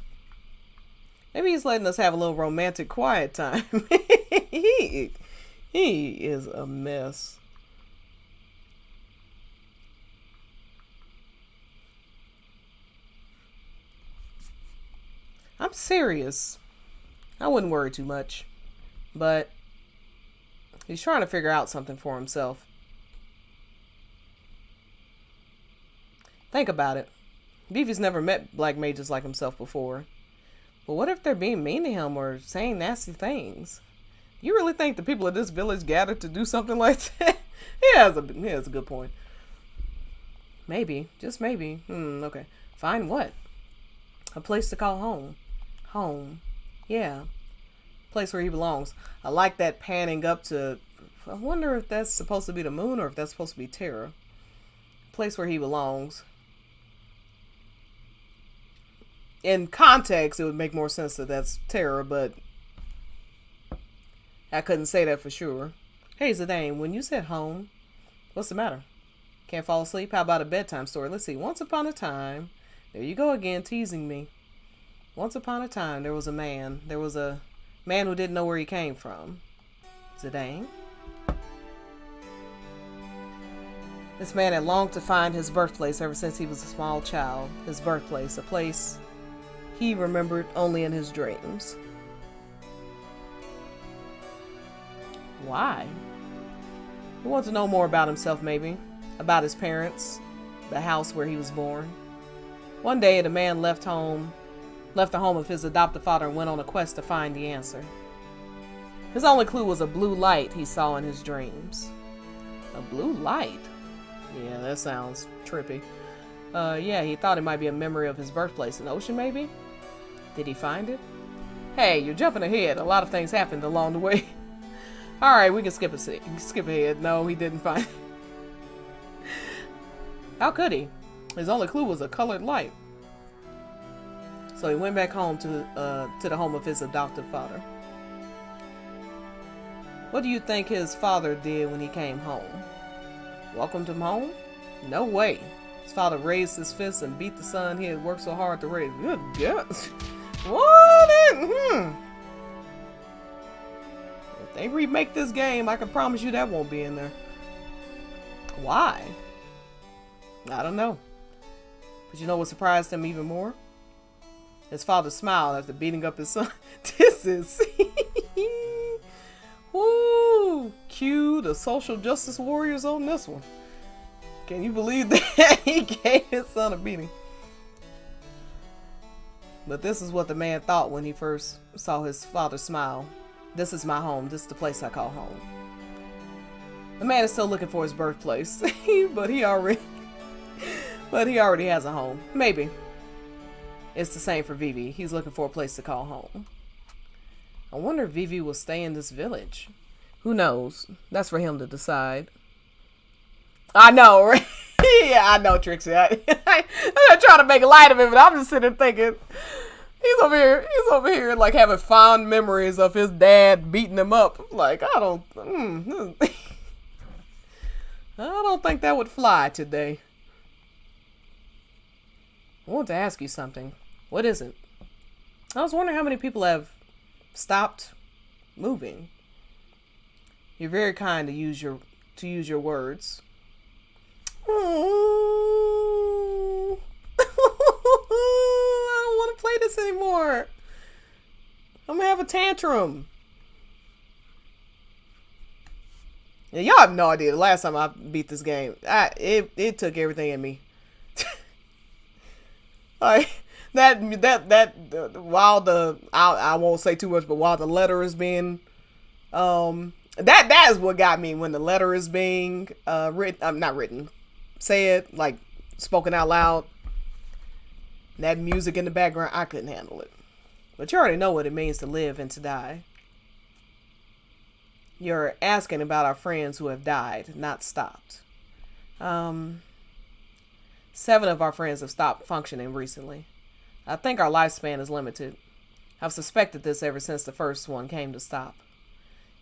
Maybe he's letting us have a little romantic quiet time. he is a mess. I'm serious. I wouldn't worry too much. But he's trying to figure out something for himself. Think about it. Vivi's never met black mages like himself before. But what if they're being mean to him or saying nasty things? You really think the people of this village gathered to do something like that? He has a good point. Maybe. Just maybe. Okay. Find what? A place to call home. Home. Yeah. Place where he belongs. I like that panning up to... I wonder if that's supposed to be the moon or if that's supposed to be Terra. Place where he belongs. In context, it would make more sense that that's Terra, but I couldn't say that for sure. Hey, Zidane, when you said home, what's the matter? Can't fall asleep? How about a bedtime story? Let's see. Once upon a time, there you go again, teasing me. Once upon a time, there was a man. There was a man who didn't know where he came from. Zidane? This man had longed to find his birthplace ever since he was a small child. His birthplace, a place he remembered only in his dreams. Why? He wanted to know more about himself, maybe. About his parents. The house where he was born. One day, the man left the home of his adoptive father and went on a quest to find the answer. His only clue was a blue light he saw in his dreams. A blue light? Yeah, that sounds trippy. Yeah, he thought it might be a memory of his birthplace. An ocean, maybe? Did he find it? Hey, you're jumping ahead. A lot of things happened along the way. Alright, we can skip ahead. No, he didn't find it. How could he? His only clue was a colored light. So he went back home to the home of his adoptive father. What do you think his father did when he came home? Welcomed him home? No way. His father raised his fist and beat the son he had worked so hard to raise. Good God. What? If they remake this game, I can promise you that won't be in there. Why? I don't know. But you know what surprised him even more? His father smiled after beating up his son. This is... Woo! Cue the social justice warriors on this one. Can you believe that? He gave his son a beating. But this is what the man thought when he first saw his father smile. This is my home. This is the place I call home. The man is still looking for his birthplace, but he already has a home. Maybe. It's the same for Vivi. He's looking for a place to call home. I wonder if Vivi will stay in this village. Who knows? That's for him to decide. I know, right? Yeah, I know, Trixie. I'm not trying to make light of it, but I'm just sitting there thinking, he's over here, like having fond memories of his dad beating him up. Like, I don't think that would fly today. I want to ask you something. What is it? I was wondering how many people have stopped moving. You're very kind to use your words. Oh, I don't want to play this anymore. I'm gonna have a tantrum. And y'all have no idea. The last time I beat this game, it took everything in me. Like that while I won't say too much, but while the letter is being that is what got me when the letter is being said, like spoken out loud. That music in the background, I couldn't handle it. But you already know what it means to live and to die. You're asking about our friends who have died, not stopped. 7 of our friends have stopped functioning recently. I think our lifespan is limited. I've suspected this ever since the first one came to stop.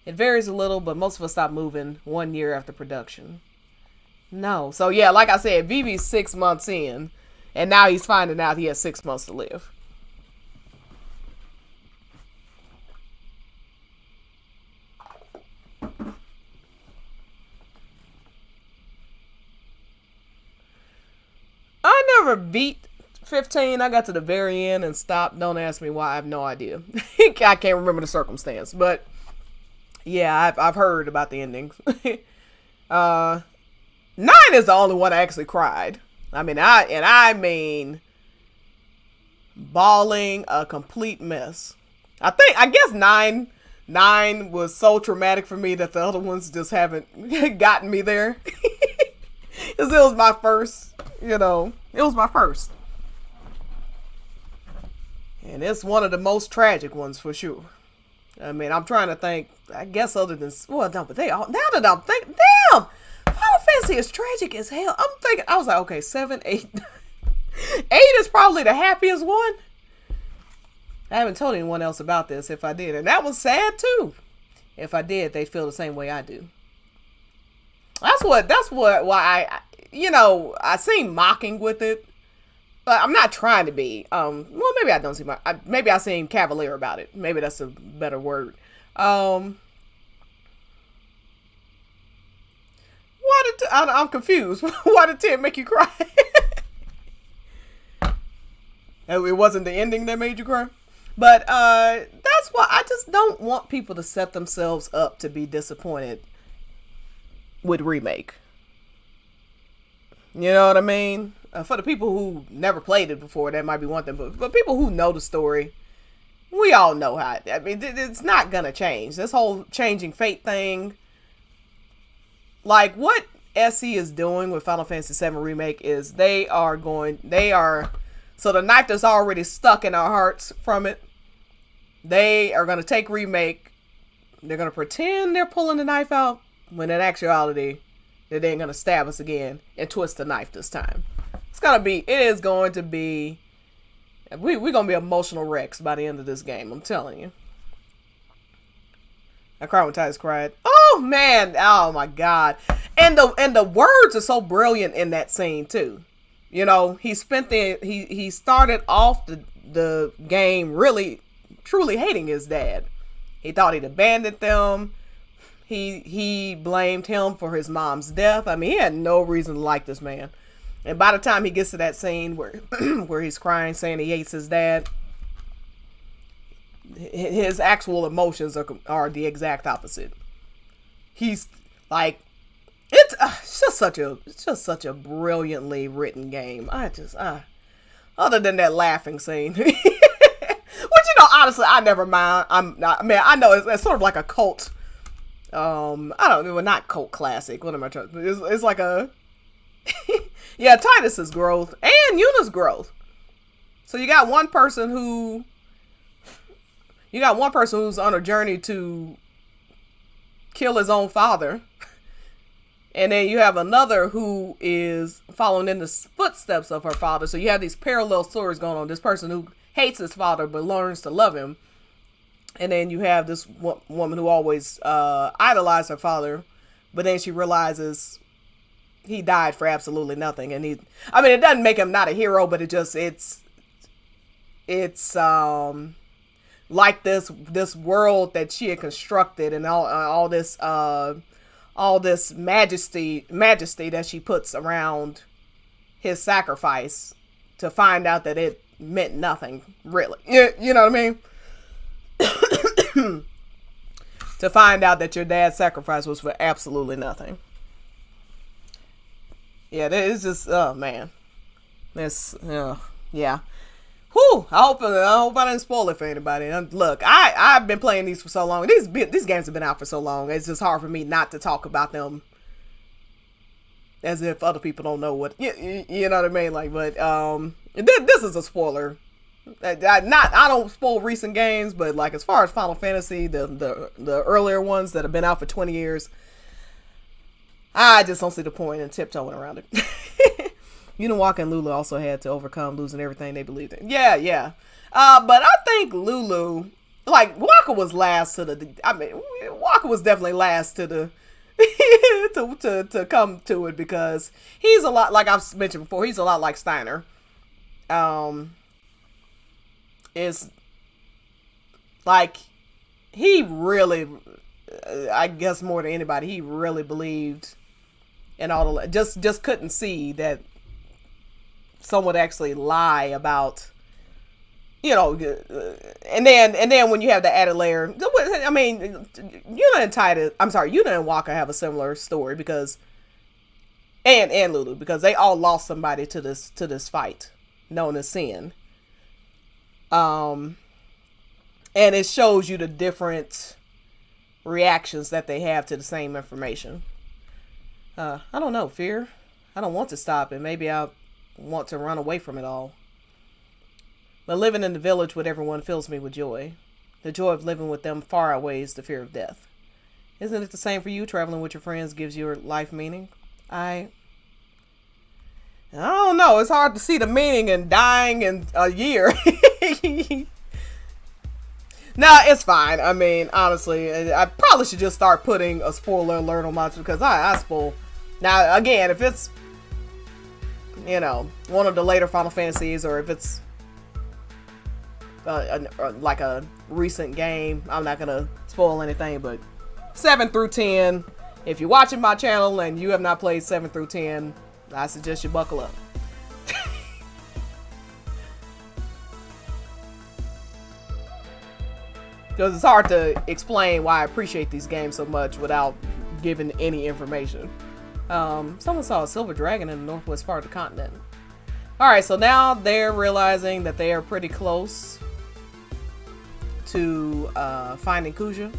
It varies a little, but most of us stop moving 1 year after production. No. So yeah, like I said, Vivi's 6 months in, and now he's finding out he has 6 months to live. I never beat 15. I got to the very end and stopped. Don't ask me why. I have no idea. I can't remember the circumstance, but yeah, I've heard about the endings. 9 is the only one I actually cried. I mean bawling a complete mess. I guess 9 was so traumatic for me that the other ones just haven't gotten me there. Because it was my first, it was my first. And it's one of the most tragic ones for sure. I mean, I'm trying to think, I guess other than, well, no, but they all, now that I'm thinking, damn, Final Fantasy is tragic as hell. I was like, okay, 7, 8. 8 is probably the happiest one. I haven't told anyone else about this if I did. And that was sad too. If I did, they'd feel the same way I do. Why I seem mocking with it. But I'm not trying to be. Well, maybe I don't seem, maybe I seem cavalier about it. Maybe that's a better word. I'm confused. Why did 10 make you cry? It wasn't the ending that made you cry. But that's why I just don't want people to set themselves up to be disappointed with remake. You know what I mean? For the people who never played it before, that might be one thing. But people who know the story, we all know how. It's not gonna change. This whole changing fate thing, like what SE is doing with Final Fantasy VII Remake is so the knife that's already stuck in our hearts from it, they are gonna take Remake. They're gonna pretend they're pulling the knife out when in actuality they ain't gonna stab us again and twist the knife this time. It is going to be, we're going to be emotional wrecks by the end of this game. I'm telling you. I cried when Titus cried. Oh man. Oh my God. And the words are so brilliant in that scene too. You know, he started off the game really truly hating his dad. He thought he'd abandoned them. He blamed him for his mom's death. I mean, he had no reason to like this man. And by the time he gets to that scene where where he's crying, saying he hates his dad, his actual emotions are the exact opposite. He's like, it's just such a brilliantly written game. Other than that laughing scene, which, you know, honestly, I never mind. I know it's sort of like a cult. I don't know, not cult classic. What am I trying? It's like a yeah, Titus's growth and Yuna's growth. So you got one person who's on a journey to kill his own father. And then you have another who is following in the footsteps of her father. So you have these parallel stories going on. This person who hates his father but learns to love him. And then you have this woman who always idolized her father. But then she realizes he died for absolutely nothing. And it doesn't make him not a hero, but it's like this world that she had constructed, and all this majesty that she puts around his sacrifice, to find out that it meant nothing, really. You know what I mean? To find out that your dad's sacrifice was for absolutely nothing. Yeah, it's just, oh man. This, yeah. Whew, I hope I didn't spoil it for anybody. And look, I've been playing these for so long. These games have been out for so long. It's just hard for me not to talk about them as if other people don't know what, you know what I mean? Like, but this is a spoiler. I don't spoil recent games, but like as far as Final Fantasy, the earlier ones that have been out for 20 years, I just don't see the point in tiptoeing around it. Waka and Lulu also had to overcome losing everything they believed in. Yeah. But I think Lulu, like, Waka was last to Waka was definitely last to the, to come to it, because he's a lot, like I've mentioned before, he's a lot like Steiner. Is like, he really, I guess more than anybody, he really believed in all the, just couldn't see that someone would actually lie about, you know, and then when you have the added layer, I mean, Yuna and Waka have a similar story, because and Lulu, because they all lost somebody to this fight known as Sin. And it shows you the different reactions that they have to the same information. I don't know, fear. I don't want to stop it. Maybe I want to run away from it all. But living in the village with everyone fills me with joy. The joy of living with them far outweighs the fear of death. Isn't it the same for you? Traveling with your friends gives your life meaning. I don't know. It's hard to see the meaning in dying in a year. No, it's fine. I mean, honestly, I probably should just start putting a spoiler alert on my, because I spoil. Now, again, if it's, you know, one of the later Final Fantasies, or if it's like a recent game, I'm not gonna spoil anything. But 7 through 10, if you're watching my channel and you have not played 7 through 10, I suggest you buckle up. Because it's hard to explain why I appreciate these games so much without giving any information. Someone saw a silver dragon in the northwest part of the continent. Alright, so now they're realizing that they are pretty close to finding Kuja.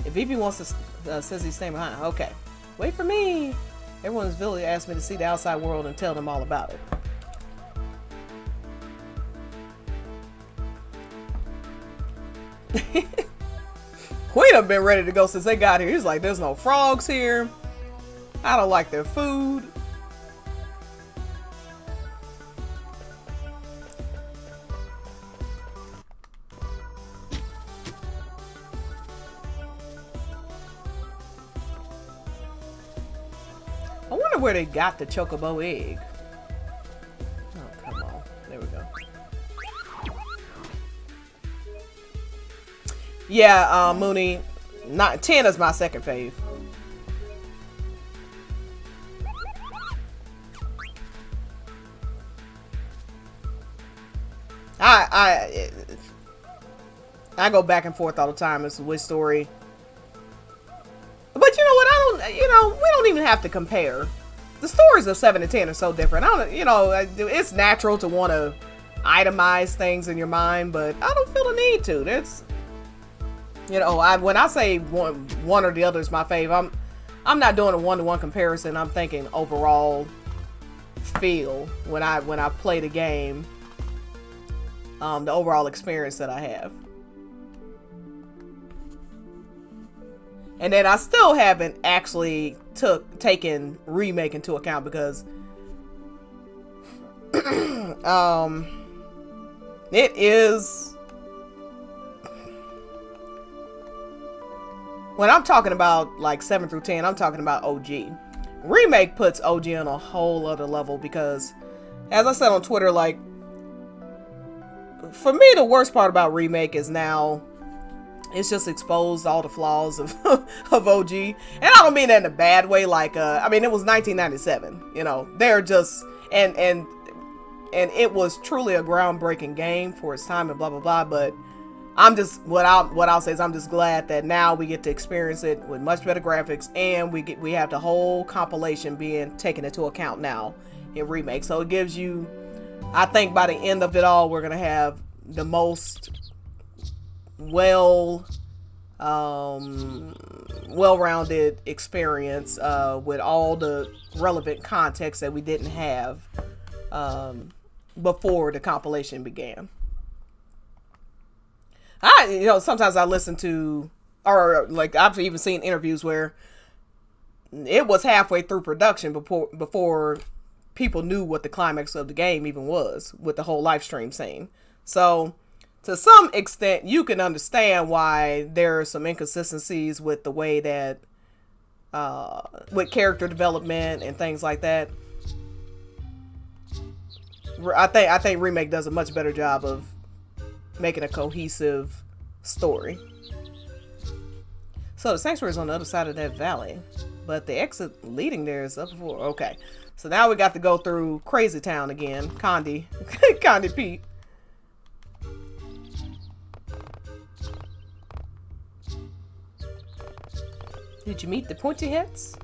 If Vivi wants to, says he's staying behind. Okay. Wait for me! Everyone in this village asked me to see the outside world and tell them all about it. Queen have been ready to go since they got here. He's like, there's no frogs here. I don't like their food. I wonder where they got the chocobo egg. Oh, come on. There we go. Yeah, Mooney, 10 is my second fave. I go back and forth all the time as to which story. But you know what? We don't even have to compare. The stories of 7 and 10 are so different. It's natural to want to itemize things in your mind, but I don't feel the need to. That's, when I say one or the other is my fave, I'm not doing a one-to-one comparison. I'm thinking overall feel when I play the game, the overall experience that I have. And then I still haven't actually taken Remake into account because it is, when I'm talking about like 7 through 10, I'm talking about OG. Remake puts OG on a whole other level because, as I said on Twitter, like, for me, the worst part about Remake is now it's just exposed all the flaws of of OG. And I don't mean that in a bad way. Like, it was 1997. They're just, and it was truly a groundbreaking game for its time and blah blah blah. But I'm just, what I'll say is I'm just glad that now we get to experience it with much better graphics, and we have the whole compilation being taken into account now in Remake. So it gives you, I think by the end of it all, we're gonna have the most well-rounded experience with all the relevant context that we didn't have before the compilation began. Sometimes I listen to, or like I've even seen interviews where it was halfway through production before people knew what the climax of the game even was, with the whole live stream scene. So to some extent, you can understand why there are some inconsistencies with the way that, with character development and things like that. I think Remake does a much better job of making a cohesive story. So the sanctuary is on the other side of that valley, but the exit leading there is up before. Okay, so now we got to go through Crazy Town again. Condi Pete. Did you meet the pointy heads?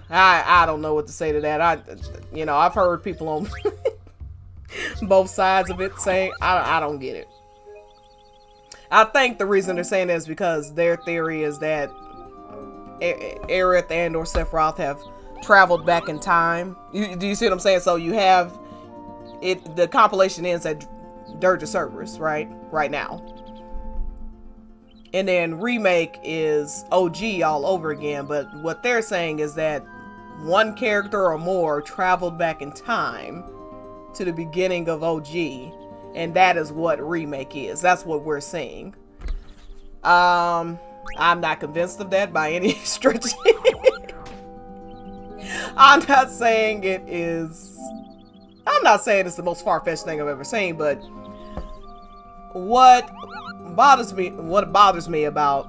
I don't know what to say to that. I've heard people on both sides of it saying I don't get it. I think the reason they're saying that is because their theory is that Aerith and or Sephiroth have traveled back in time. Do you see what I'm saying? So you have it. The compilation ends at Dirge of Cerberus, right now, and then Remake is OG all over again. But what they're saying is that one character or more traveled back in time to the beginning of OG, and that is what Remake is. That's what we're seeing. I'm not convinced of that by any stretch. I'm not saying it's the most far-fetched thing I've ever seen, but what bothers me about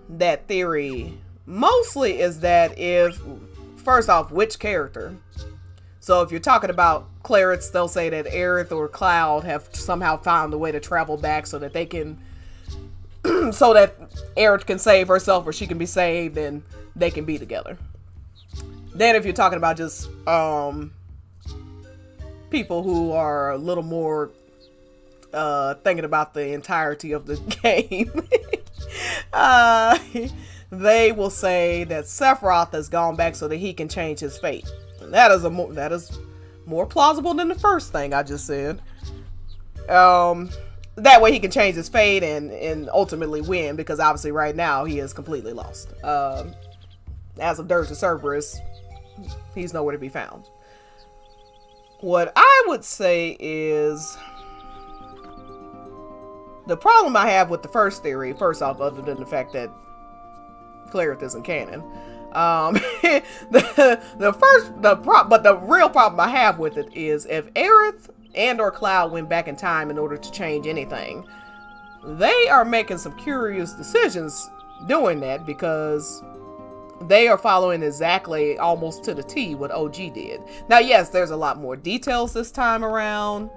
that theory mostly is that first off, which character? So if you're talking about Clarets, they'll say that Aerith or Cloud have somehow found a way to travel back so that they can, so that Aerith can save herself or she can be saved and they can be together. Then if you're talking about just people who are a little more thinking about the entirety of the game, they will say that Sephiroth has gone back so that he can change his fate. That is more plausible than the first thing I just said. That way he can change his fate and ultimately win, because obviously right now he is completely lost. As of Dirge of Cerberus, he's nowhere to be found. What I would say is, The problem I have with the first theory, first off, other than the fact that Clarith isn't canon, but the real problem I have with it is if Aerith and or Cloud went back in time in order to change anything, they are making some curious decisions doing that, because they are following exactly almost to the T what OG did. Now, yes, there's a lot more details this time around,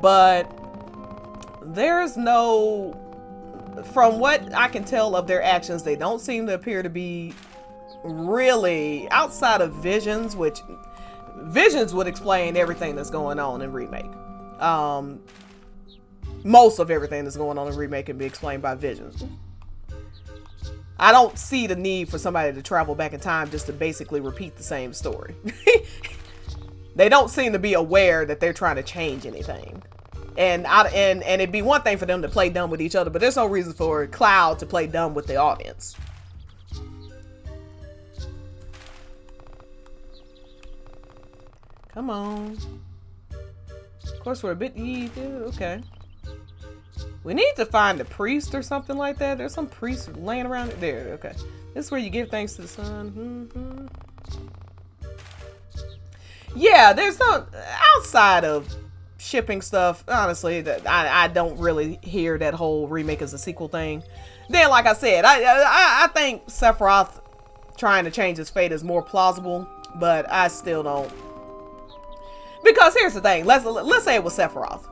but there's no, from what I can tell of their actions, they don't seem to appear to be really outside of Visions, which Visions would explain everything that's going on in Remake. Most of everything that's going on in Remake can be explained by Visions. I don't see the need for somebody to travel back in time just to basically repeat the same story. They don't seem to be aware that they're trying to change anything. And it'd be one thing for them to play dumb with each other, but there's no reason for Cloud to play dumb with the audience. Come on. Of course, we're a bit okay. We need to find a priest or something like that. There's some priest laying around there. Okay. This is where you give thanks to the sun. Yeah, there's no, outside of shipping stuff, honestly, that I don't really hear that whole remake as a sequel thing. Then, like I said, I think Sephiroth trying to change his fate is more plausible, but I still don't. Because here's the thing, let's say it was Sephiroth.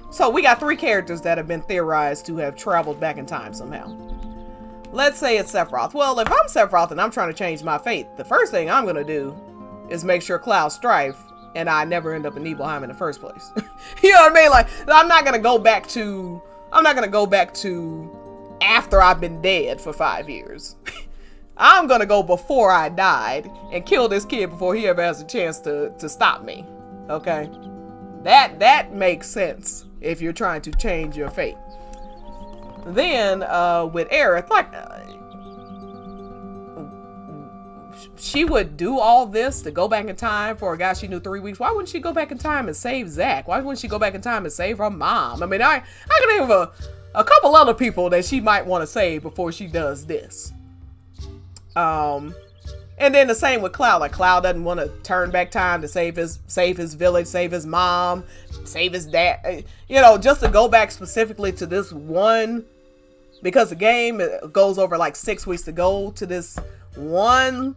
So we got 3 characters that have been theorized to have traveled back in time somehow. Let's say it's Sephiroth. Well, if I'm Sephiroth and I'm trying to change my fate, the first thing I'm gonna do is make sure Cloud Strife and I never end up in Nibelheim in the first place. You know what I mean? Like, I'm not gonna go back to after I've been dead for 5 years. I'm gonna go before I died and kill this kid before he ever has a chance to stop me. Okay? That makes sense if you're trying to change your fate. Then with Aerith, like she would do all this to go back in time for a guy she knew 3 weeks. Why wouldn't she go back in time and save Zack? Why wouldn't she go back in time and save her mom? I mean, I can think of a couple other people that she might want to save before she does this. And then the same with Cloud. Like, Cloud doesn't want to turn back time to save his village, save his mom, save his dad. You know, just to go back specifically to this one, because the game goes over like 6 weeks to go to this one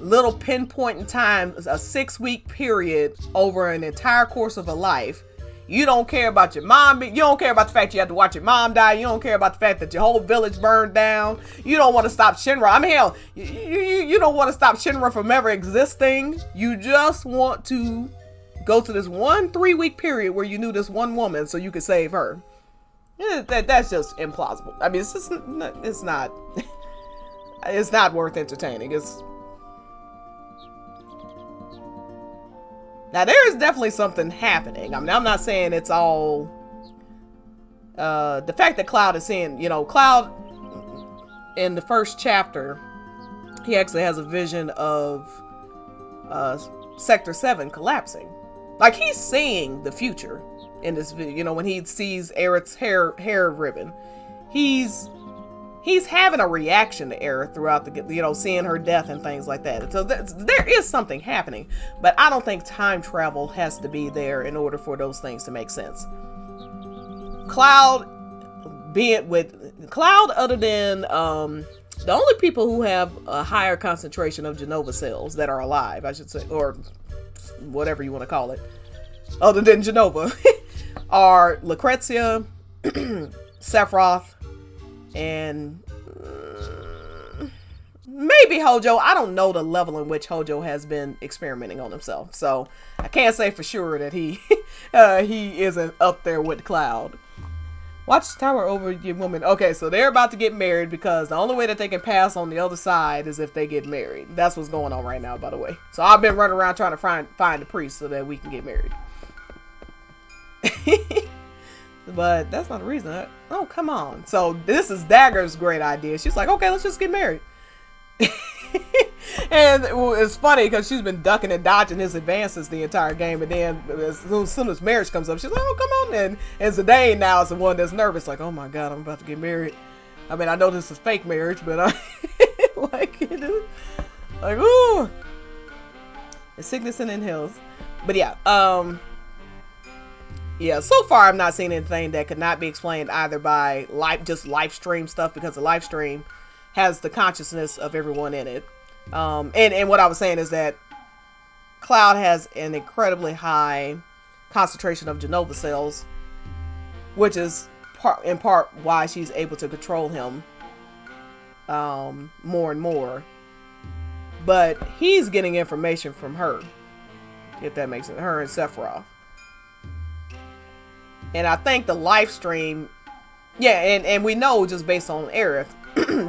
little pinpoint in time, a 6-week period over an entire course of a life. You don't care about your mom. You don't care about the fact you had to watch your mom die. You don't care about the fact that your whole village burned down. You don't want to stop Shinra. I mean, hell, you don't want to stop Shinra from ever existing. You just want to go to this one 3-week period where you knew this one woman so you could save her. That's just implausible. I mean, it's not worth entertaining. Now, there is definitely something happening. I mean, I'm not saying it's all... the fact that Cloud is seeing... You know, Cloud, in the first chapter, he actually has a vision of Sector 7 collapsing. Like, he's seeing the future in this video. You know, when he sees Aerith's hair ribbon. He's having a reaction to Aerith throughout the, you know, seeing her death and things like that. So there is something happening, but I don't think time travel has to be there in order for those things to make sense. Cloud, other than the only people who have a higher concentration of Genova cells that are alive, I should say, or whatever you want to call it, other than Genova, are Lucrezia, Sephiroth, and maybe Hojo. I don't know the level in which Hojo has been experimenting on himself, so I can't say for sure that he isn't up there with Cloud. Watch the tower over your woman. Okay, so they're about to get married because the only way that they can pass on the other side is if they get married. That's what's going on right now, by the way. So I've been running around trying to find a priest so that we can get married. But that's not the reason. Oh, come on. So this is Dagger's great idea. She's like, okay, let's just get married. And it's funny because she's been ducking and dodging his advances the entire game, and then as soon as marriage comes up, she's like, oh, come on. And Zidane now is the one that's nervous, like, oh my God, I'm about to get married. I mean, I know this is fake marriage, but I like it. Like, ooh. It's sickness and in health. But yeah, yeah, so far I've not seen anything that could not be explained either by just live stream stuff, because the live stream has the consciousness of everyone in it. And what I was saying is that Cloud has an incredibly high concentration of Genova cells, which is in part why she's able to control him more and more. But he's getting information from her, if that makes sense. Her and Sephiroth. And I think the live stream, yeah, and we know just based on Aerith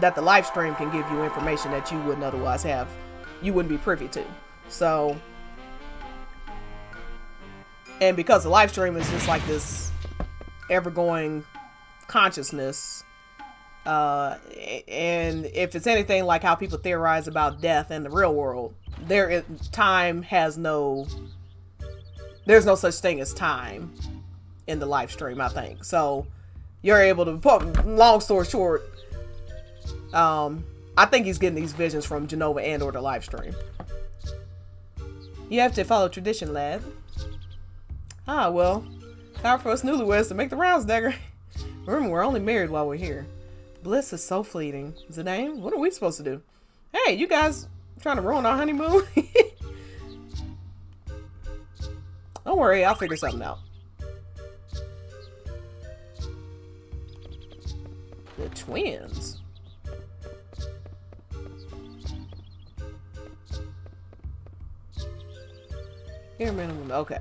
that the live stream can give you information that you wouldn't otherwise have, you wouldn't be privy to. So, and because the live stream is just like this ever-going consciousness, and if it's anything like how people theorize about death in the real world, time has there's no such thing as time in the live stream, I think. So you're able to, long story short, I think he's getting these visions from Genova and or the live stream. You have to follow tradition, lad. Ah, well, time for us newlyweds to make the rounds, Dagger. Remember, we're only married while we're here. Bliss is so fleeting. Zidane, what are we supposed to do? Hey, you guys trying to ruin our honeymoon? Don't worry, I'll figure something out. The twins. Here, minimum. Okay.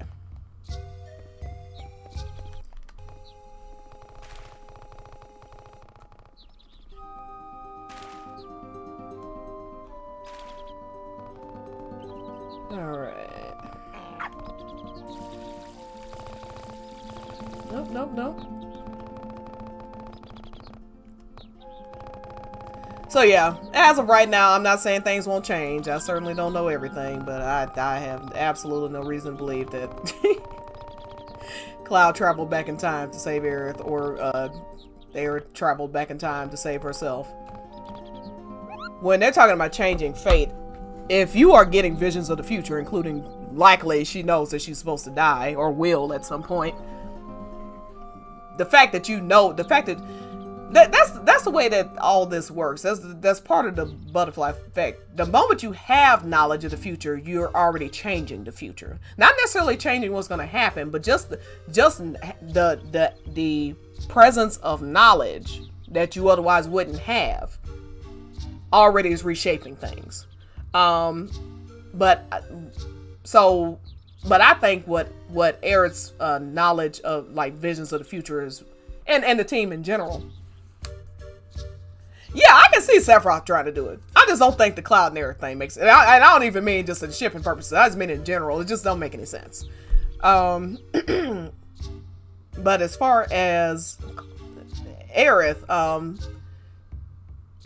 Nope. So yeah, as of right now, I'm not saying things won't change. I certainly don't know everything, but I have absolutely no reason to believe that Cloud traveled back in time to save Aerith, or Aerith traveled back in time to save herself. When they're talking about changing fate, if you are getting visions of the future, including likely she knows that she's supposed to die or will at some point, the fact that you know, the fact that that's the way that all this works. That's part of the butterfly effect. The moment you have knowledge of the future, you're already changing the future. Not necessarily changing what's going to happen, but just the presence of knowledge that you otherwise wouldn't have already is reshaping things. But I think what Aerith's knowledge of like visions of the future is, and the team in general. Yeah, I can see Sephiroth trying to do it. I just don't think the Cloud and Aerith thing makes sense. And I don't even mean just in shipping purposes. I just mean in general. It just don't make any sense. But as far as Aerith,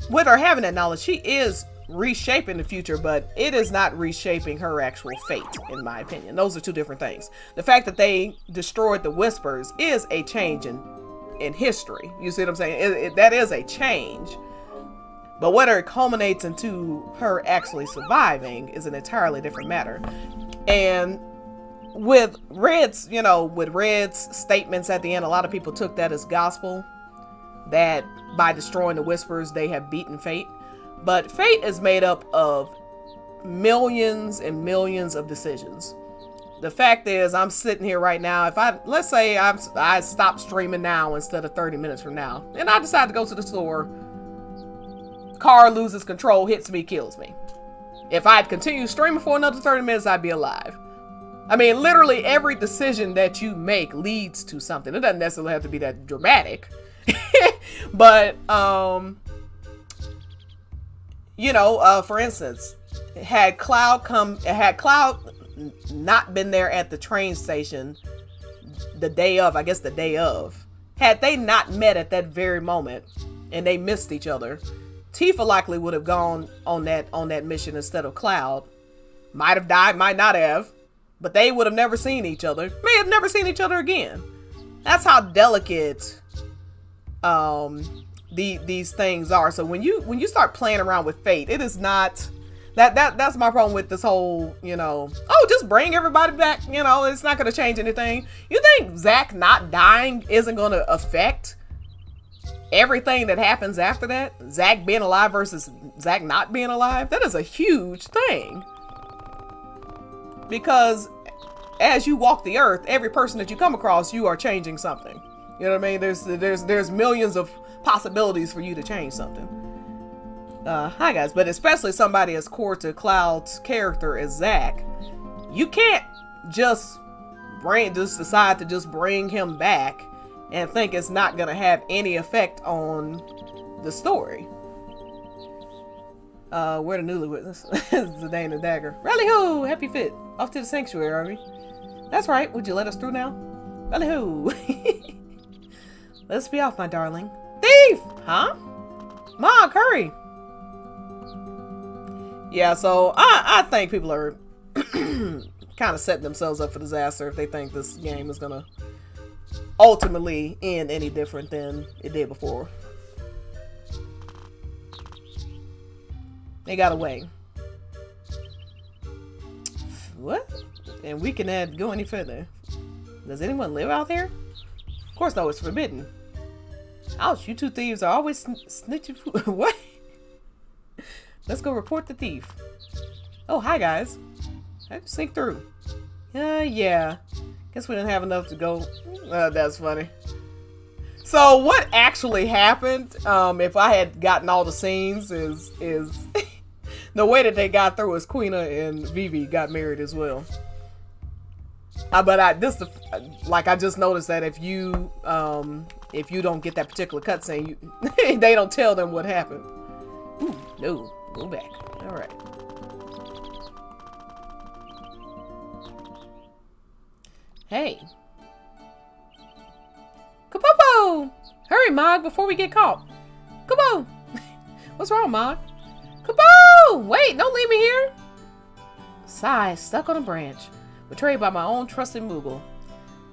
with her having that knowledge, she is reshaping the future, but it is not reshaping her actual fate, in my opinion. Those are two different things. The fact that they destroyed the Whispers is a change in history. You see what I'm saying? That is a change. But whether it culminates into her actually surviving is an entirely different matter. And with Red's statements at the end, a lot of people took that as gospel, that by destroying the Whispers, they have beaten fate. But fate is made up of millions and millions of decisions. The fact is, I'm sitting here right now. Let's say I stop streaming now instead of 30 minutes from now, and I decide to go to the store. Car loses control, hits me, kills me. If I'd continue streaming for another 30 minutes, I'd be alive. I mean, literally every decision that you make leads to something. It doesn't necessarily have to be that dramatic. But, for instance, had Cloud not been there at the train station the day of, had they not met at that very moment and they missed each other, Tifa likely would have gone on that mission instead of Cloud. Might have died, might not have, but they would have never seen each other. May have never seen each other again. That's how delicate these things are. So when you start playing around with fate, it is not that's my problem with this whole, oh, just bring everybody back, it's not going to change anything. You think Zack not dying isn't going to affect everything that happens after that? Zack being alive versus Zack not being alive? That is a huge thing. Because as you walk the earth, every person that you come across, you are changing something. You know what I mean? There's millions of possibilities for you to change something. Hi guys, but especially somebody as core to Cloud's character as Zack, you can't just decide to just bring him back and think it's not gonna have any effect on the story. We're the newlyweds. Zidane and Dagger. Rally ho! Happy fit. Off to the sanctuary, are we? That's right. Would you let us through now? Rally ho! Let's be off, my darling. Thief! Huh? Mog, hurry! Yeah, so I think people are kind of setting themselves up for disaster if they think this game is gonna ultimately end any different than it did before. They got away. What? And we can go any further. Does anyone live out there? Of course, no, it's forbidden. Ouch, you two thieves are always snitching food. What? Let's go report the thief. Oh, hi guys. I just sink through. Yeah. Guess we didn't have enough to go. That's funny. So what actually happened, if I had gotten all the scenes, is the way that they got through is Quina and Vivi got married as well. But I just noticed that if you don't get that particular cutscene, they don't tell them what happened. Ooh, no, go back. All right. Hey. Kapopo! Hurry, Mog, before we get caught. Kapo! What's wrong, Mog? Kapo! Wait, don't leave me here. Sigh, stuck on a branch. Betrayed by my own trusted Moogle.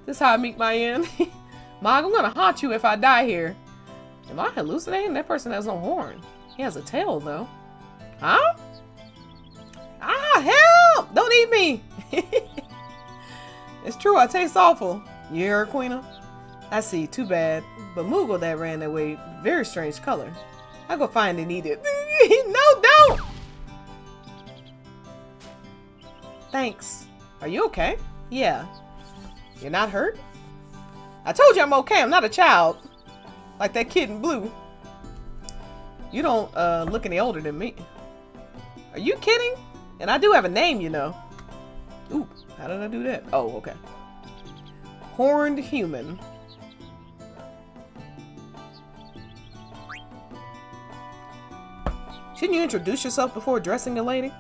This how I meet my end? Mog, I'm gonna haunt you if I die here. Am I hallucinating? That person has no horn. He has a tail, though. Huh? Ah, help! Don't eat me! It's true, I taste awful. You hear her, Quina? I see, too bad. But Moogle that ran that way, very strange color. I'll go find and eat it. No, don't! Thanks. Are you okay? Yeah. You're not hurt? I told you I'm okay, I'm not a child. Like that kid in blue. You don't look any older than me. Are you kidding? And I do have a name, you know. Ooh, how did I do that? Oh, okay. Horned human. Shouldn't you introduce yourself before addressing a lady?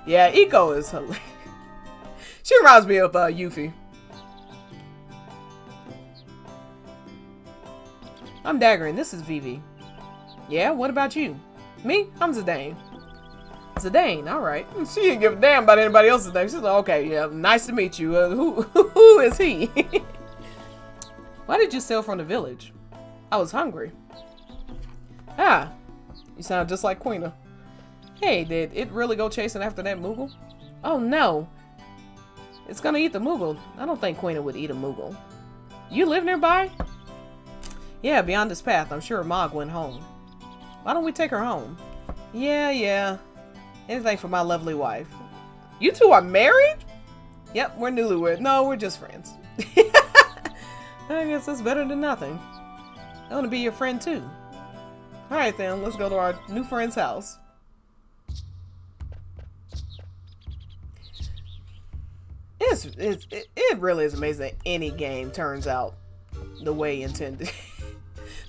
Yeah, Eco is hilarious. She reminds me of Yuffie. I'm Dagger and this is Vivi. Yeah, what about you? Me? I'm Zidane. Zidane, alright. She didn't give a damn about anybody else's name. She's like, okay, yeah, nice to meet you. Who is he? Why did you steal from the village? I was hungry. Ah, you sound just like Quina. Hey, did it really go chasing after that Moogle? Oh no. It's gonna eat the Moogle. I don't think Quina would eat a Moogle. You live nearby? Yeah, beyond this path. I'm sure Mog went home. Why don't we take her home? Yeah. Anything for my lovely wife. You two are married? Yep, we're newlywed. No, we're just friends. I guess that's better than nothing. I want to be your friend too. Alright then, let's go to our new friend's house. It really is amazing that any game turns out the way intended.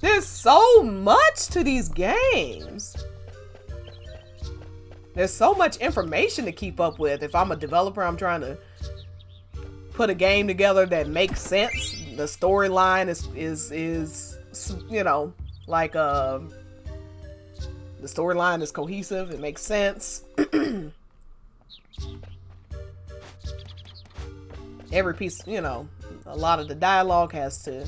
There's so much to these games. There's so much information to keep up with. If I'm a developer, I'm trying to put a game together that makes sense. The storyline is you know, Like, the storyline is cohesive. It makes sense. Every piece, you know, a lot of the dialogue has to...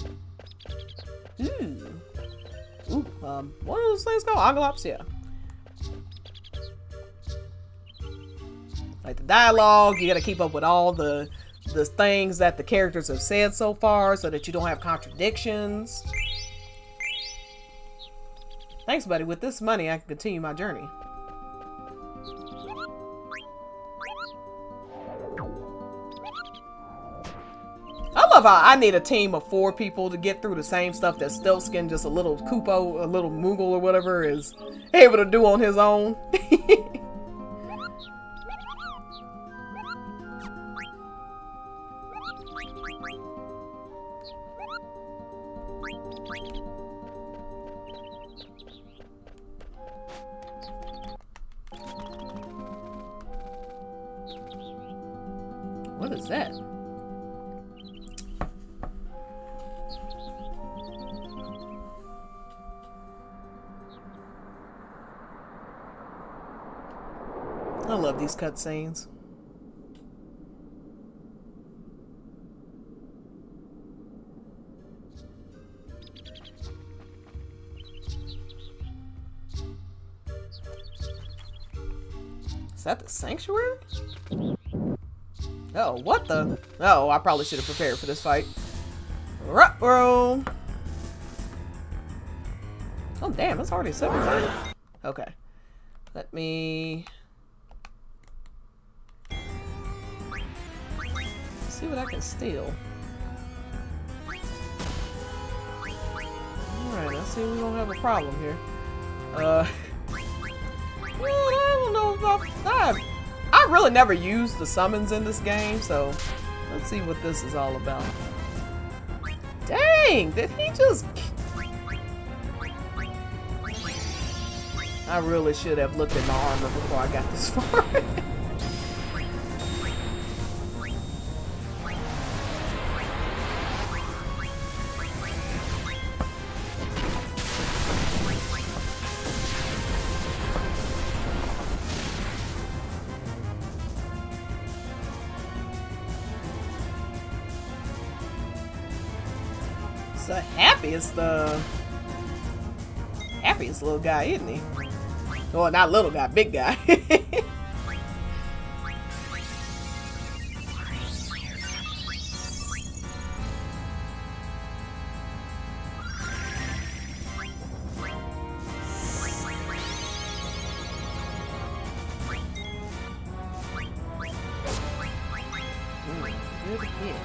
what are those things called? Oglops? Yeah. Like the dialogue, you gotta keep up with all the things that the characters have said so far so that you don't have contradictions. Thanks, buddy. With this money, I can continue my journey. I love how I need a team of 4 people to get through the same stuff that Stiltskin, just a little Koopo, a little Moogle or whatever, is able to do on his own. What is that? I love these cutscenes. Is that the sanctuary? Oh, what the? Oh, I probably should have prepared for this fight. Ruh-roh. Oh, damn, it's already 7:30. Okay. Let me... see what I can steal. Alright, let's see if we don't have a problem here. Well, I don't know about that. I really never used the summons in this game, so let's see what this is all about. Dang, did he just... I really should have looked at my armor before I got this far. The happiest little guy, isn't he? Well, not little guy, big guy. Good hit.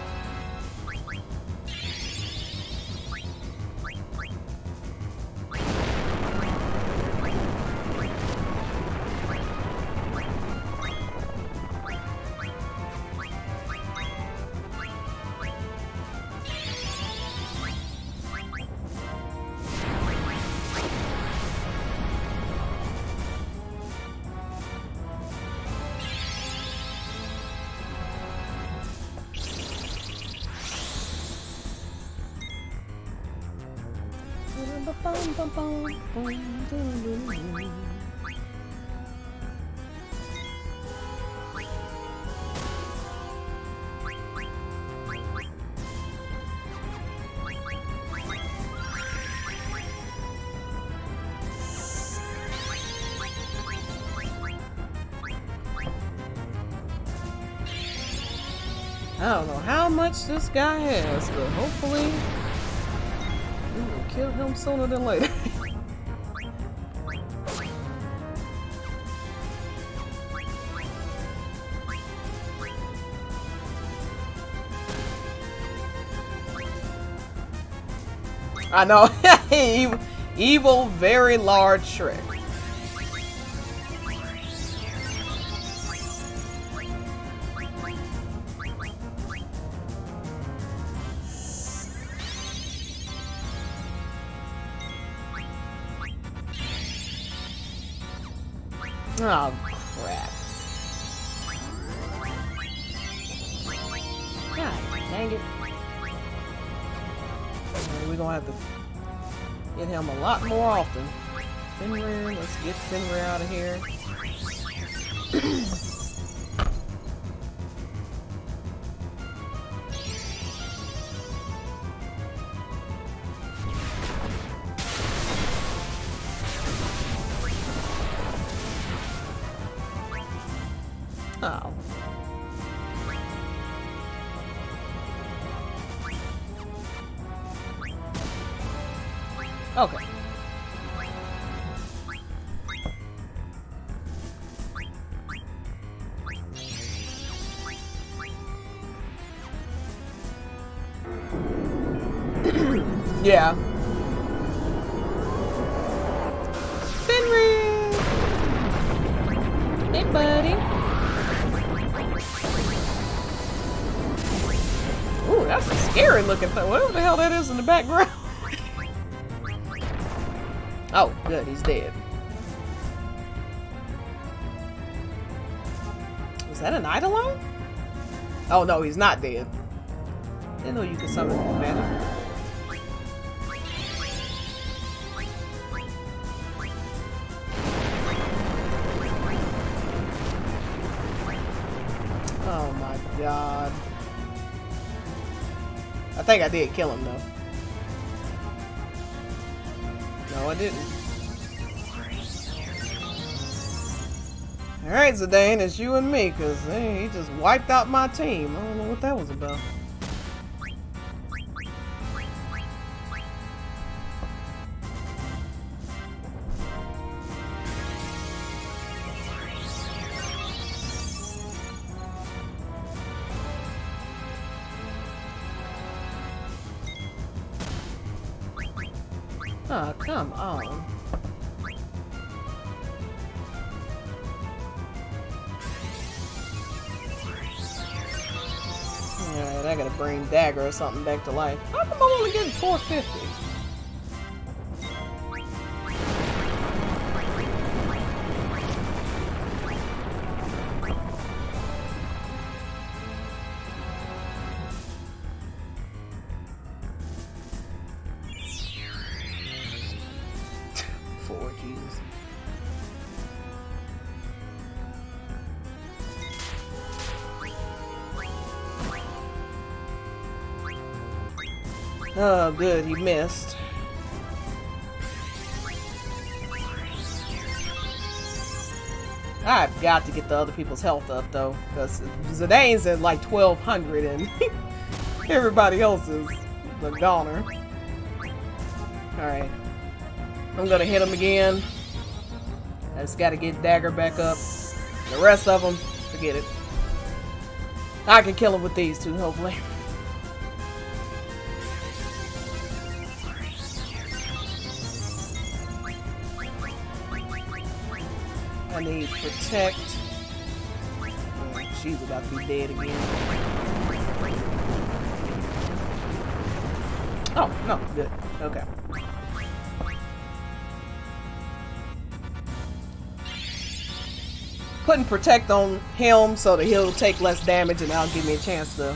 I don't know how much this guy has, but hopefully we will kill him sooner than later. I know. Evil, very large Shrek. Oh, crap. God dang it. We're gonna have to... Get him a lot more often. Fenrir, let's get Fenrir out of here. Oh. Okay. Yeah. Fenrir! Hey, buddy. Ooh, that's a scary looking thing. Whatever the hell that is in the background. Oh, good, he's dead. Was that an Eidolon? Oh no, he's not dead. Didn't know you could summon better. Oh my god. I think I did kill him though. No, I didn't. Alright, Zidane, it's you and me, because he just wiped out my team. I don't know what that was about. Oh, come on. Alright, I gotta bring Dagger or something back to life. How come I'm only getting 450? Jesus. Oh, good, he missed. I've got to get the other people's health up, though, because Zidane's at like 1200 and everybody else is the goner. Alright. I'm gonna hit him again. I just gotta get Dagger back up. The rest of them, forget it. I can kill him with these two, hopefully. I need Protect. Oh, she's about to be dead again. Oh, no, good. Okay. Putting Protect on him so that he'll take less damage and that'll give me a chance to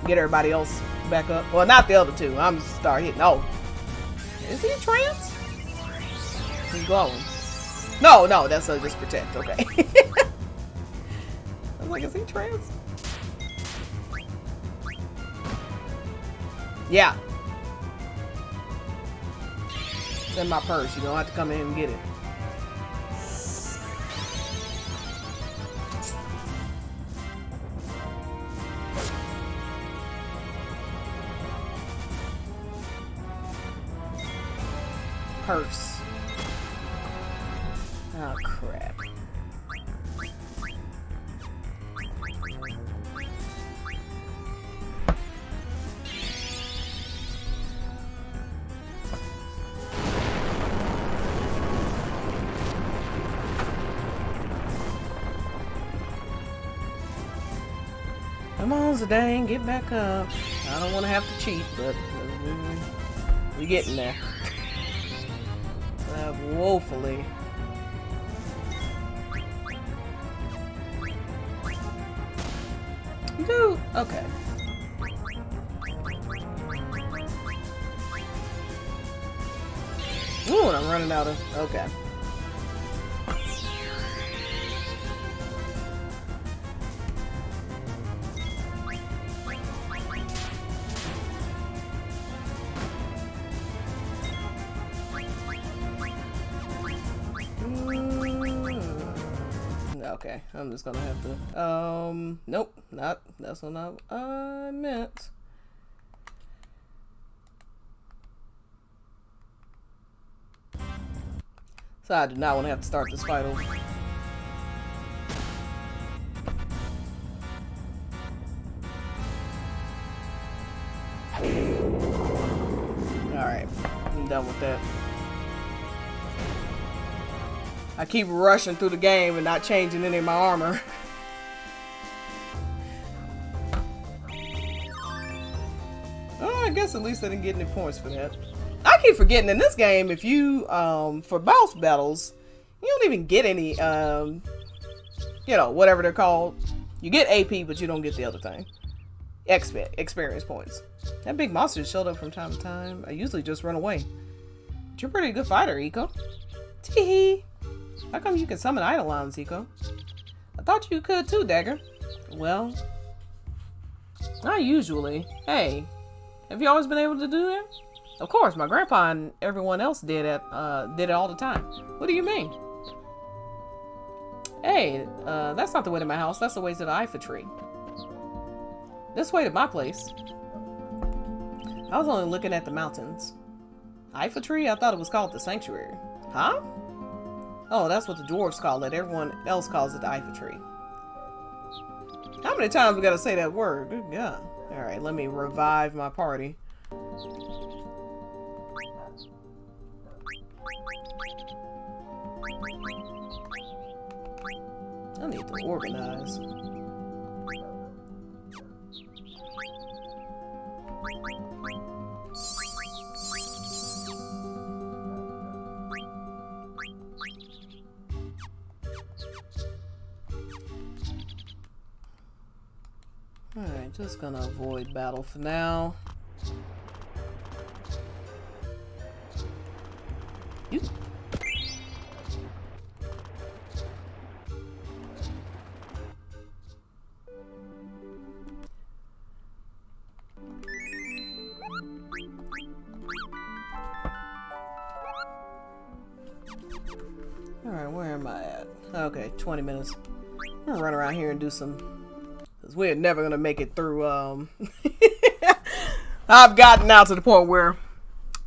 get everybody else back up. Well, not the other two. I'm gonna start hitting. Oh. Is he a trance? He's glowing. No, no, that's just Protect. Okay. I was like, is he trance? Yeah. It's in my purse. You don't have to come in and get it. Purse. Oh, crap. Come on, Zidane, get back up. I don't want to have to cheat, but we're getting there. Woefully. Dude, okay. Ooh, and I'm running out of... Okay. Okay, I'm just gonna have to, nope, that's not what I meant. So I do not want to have to start this fight over. Alright, I'm done with that. I keep rushing through the game and not changing any of my armor. Oh, I guess at least I didn't get any points for that. I keep forgetting in this game, if you, for boss battles, you don't even get any, you know, whatever they're called. You get AP, but you don't get the other thing. Experience points. That big monster showed up from time to time. I usually just run away. But you're a pretty good fighter, Eiko. Teehee. How come you can summon Eidolons, Eiko? I thought you could too, Dagger. Well, not usually. Hey, have you always been able to do that? Of course, my grandpa and everyone else did it all the time. What do you mean? Hey, that's not the way to my house. That's the way to the Ifa tree. This way to my place. I was only looking at the mountains. Ifa tree? I thought it was called the sanctuary. Huh? Oh, that's what the dwarves call it. Everyone else calls it the Ifa tree. How many times we gotta say that word? Good God. Alright, let me revive my party. I need to organize. Alright, just gonna avoid battle for now. You. Alright, where am I at? Okay, 20 minutes. I'm gonna run around here and do some... Because we're never gonna make it through, I've gotten now to the point where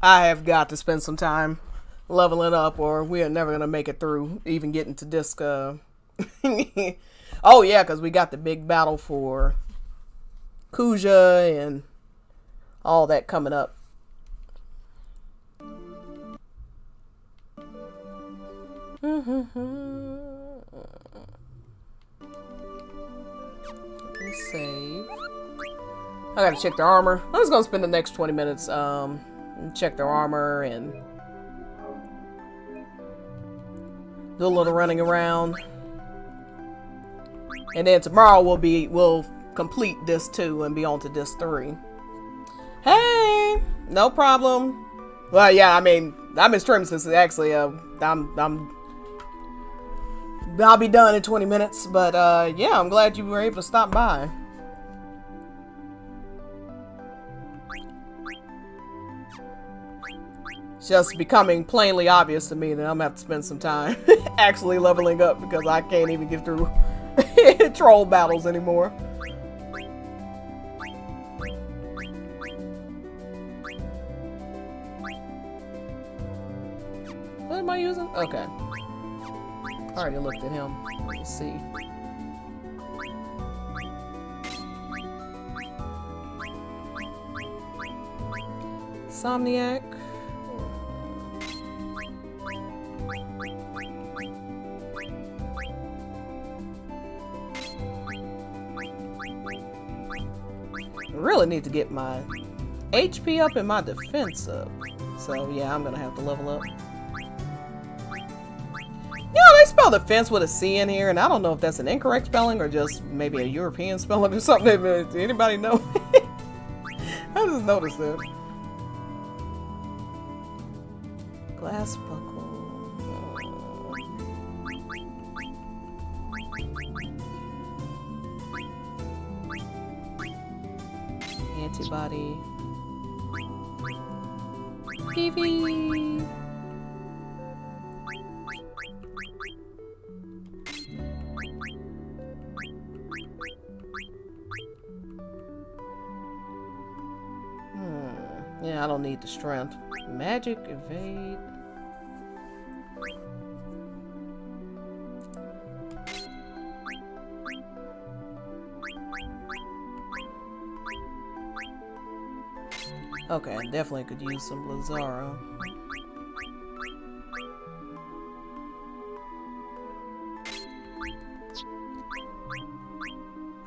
I have got to spend some time leveling up, or we are never gonna make it through even getting to disc, Oh yeah, because we got the big battle for Kuja and all that coming up. Let's save. I gotta check their armor. I'm just gonna spend the next 20 minutes check their armor and do a little running around. And then tomorrow we'll complete disc 2 and be on to disc 3. Hey, no problem. Well, yeah, I mean, I've been streaming since actually I'll be done in 20 minutes, but yeah, I'm glad you were able to stop by. It's just becoming plainly obvious to me that I'm gonna have to spend some time actually leveling up because I can't even get through troll battles anymore. What am I using? Okay. I already looked at him. Let's see. Somniac. I really need to get my HP up and my defense up. So yeah, I'm gonna have to level up. Yeah, they spell defense with a C in here, and I don't know if that's an incorrect spelling or just maybe a European spelling or something. Anybody know? I just noticed that. Glass buckle. Antibody. PV. Yeah, I don't need the strength. Magic, evade. Okay, I definitely could use some Blizzaro.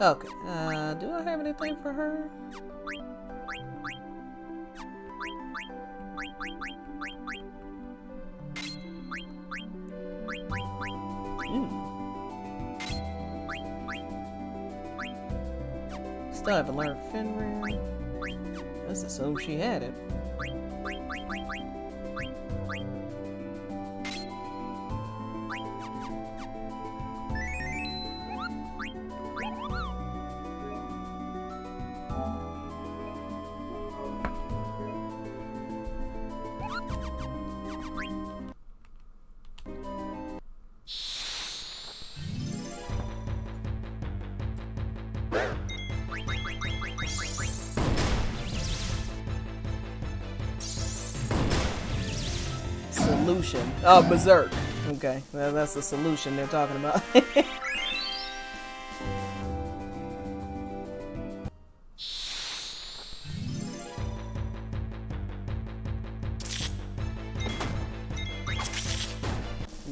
Okay, do I have anything for her? Still haven't learned Fenrir. Let's assume she had it. Solution. Oh, Berserk. Okay, well, that's the solution they're talking about.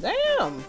Damn.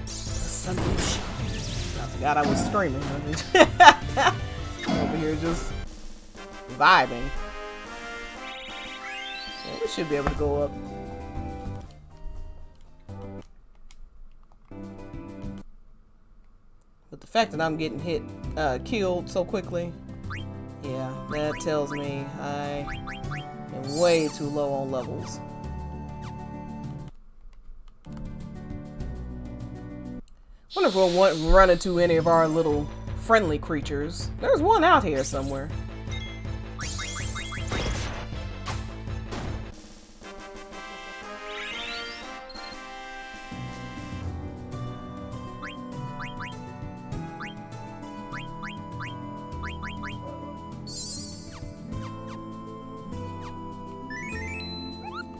Solution. I forgot I was streaming. Over here just vibing. Yeah, we should be able to go up. But the fact that I'm getting killed so quickly, yeah, that tells me I am way too low on levels. Wonder if we'll run into any of our little friendly creatures. There's one out here somewhere.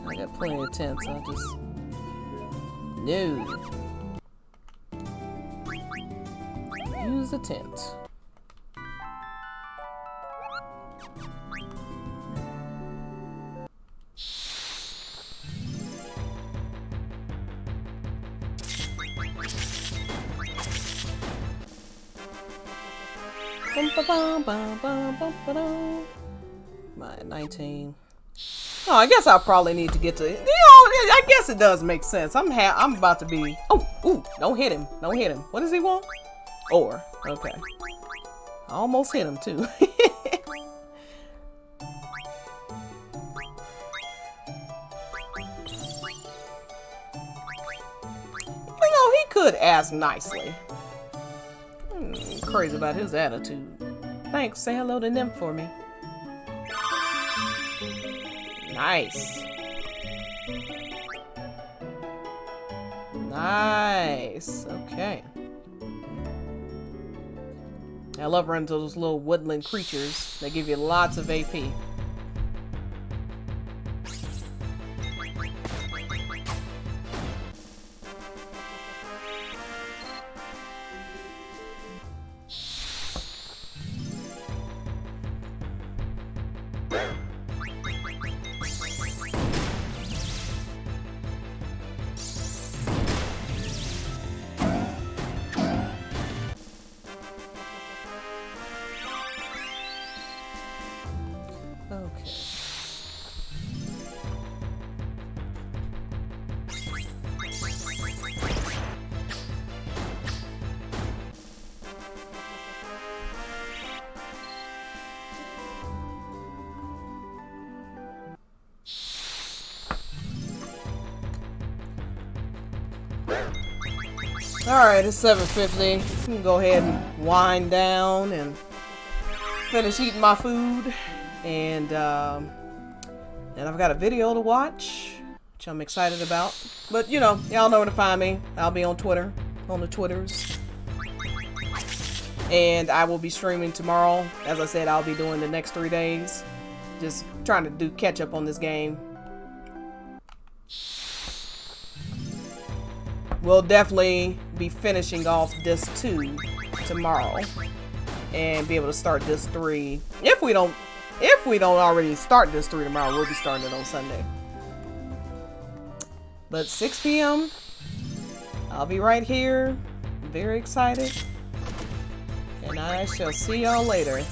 I got plenty of tents, I'll just... No. Use the tent. My 19. Oh, I guess I'll probably need to get to. I guess it does make sense. I'm about to be. Oh, ooh! Don't hit him! Don't hit him! What does he want? Or okay. I almost hit him too. He could ask nicely. Crazy about his attitude. Thanks. Say hello to them for me. Nice. Nice. Okay. I love running into those little woodland creatures. They give you lots of AP. Okay. Alright, it's 7:50. I'm gonna go ahead and wind down and finish eating my food. And I've got a video to watch, which I'm excited about. But, you know, y'all know where to find me. I'll be on Twitter, on the Twitters. And I will be streaming tomorrow. As I said, I'll be doing the next 3 days. Just trying to do catch up on this game. We'll definitely be finishing off disc 2 tomorrow and be able to start disc 3. If we don't already start disc 3 tomorrow, we'll be starting it on Sunday. But 6 p.m. I'll be right here. I'm very excited. And I shall see y'all later.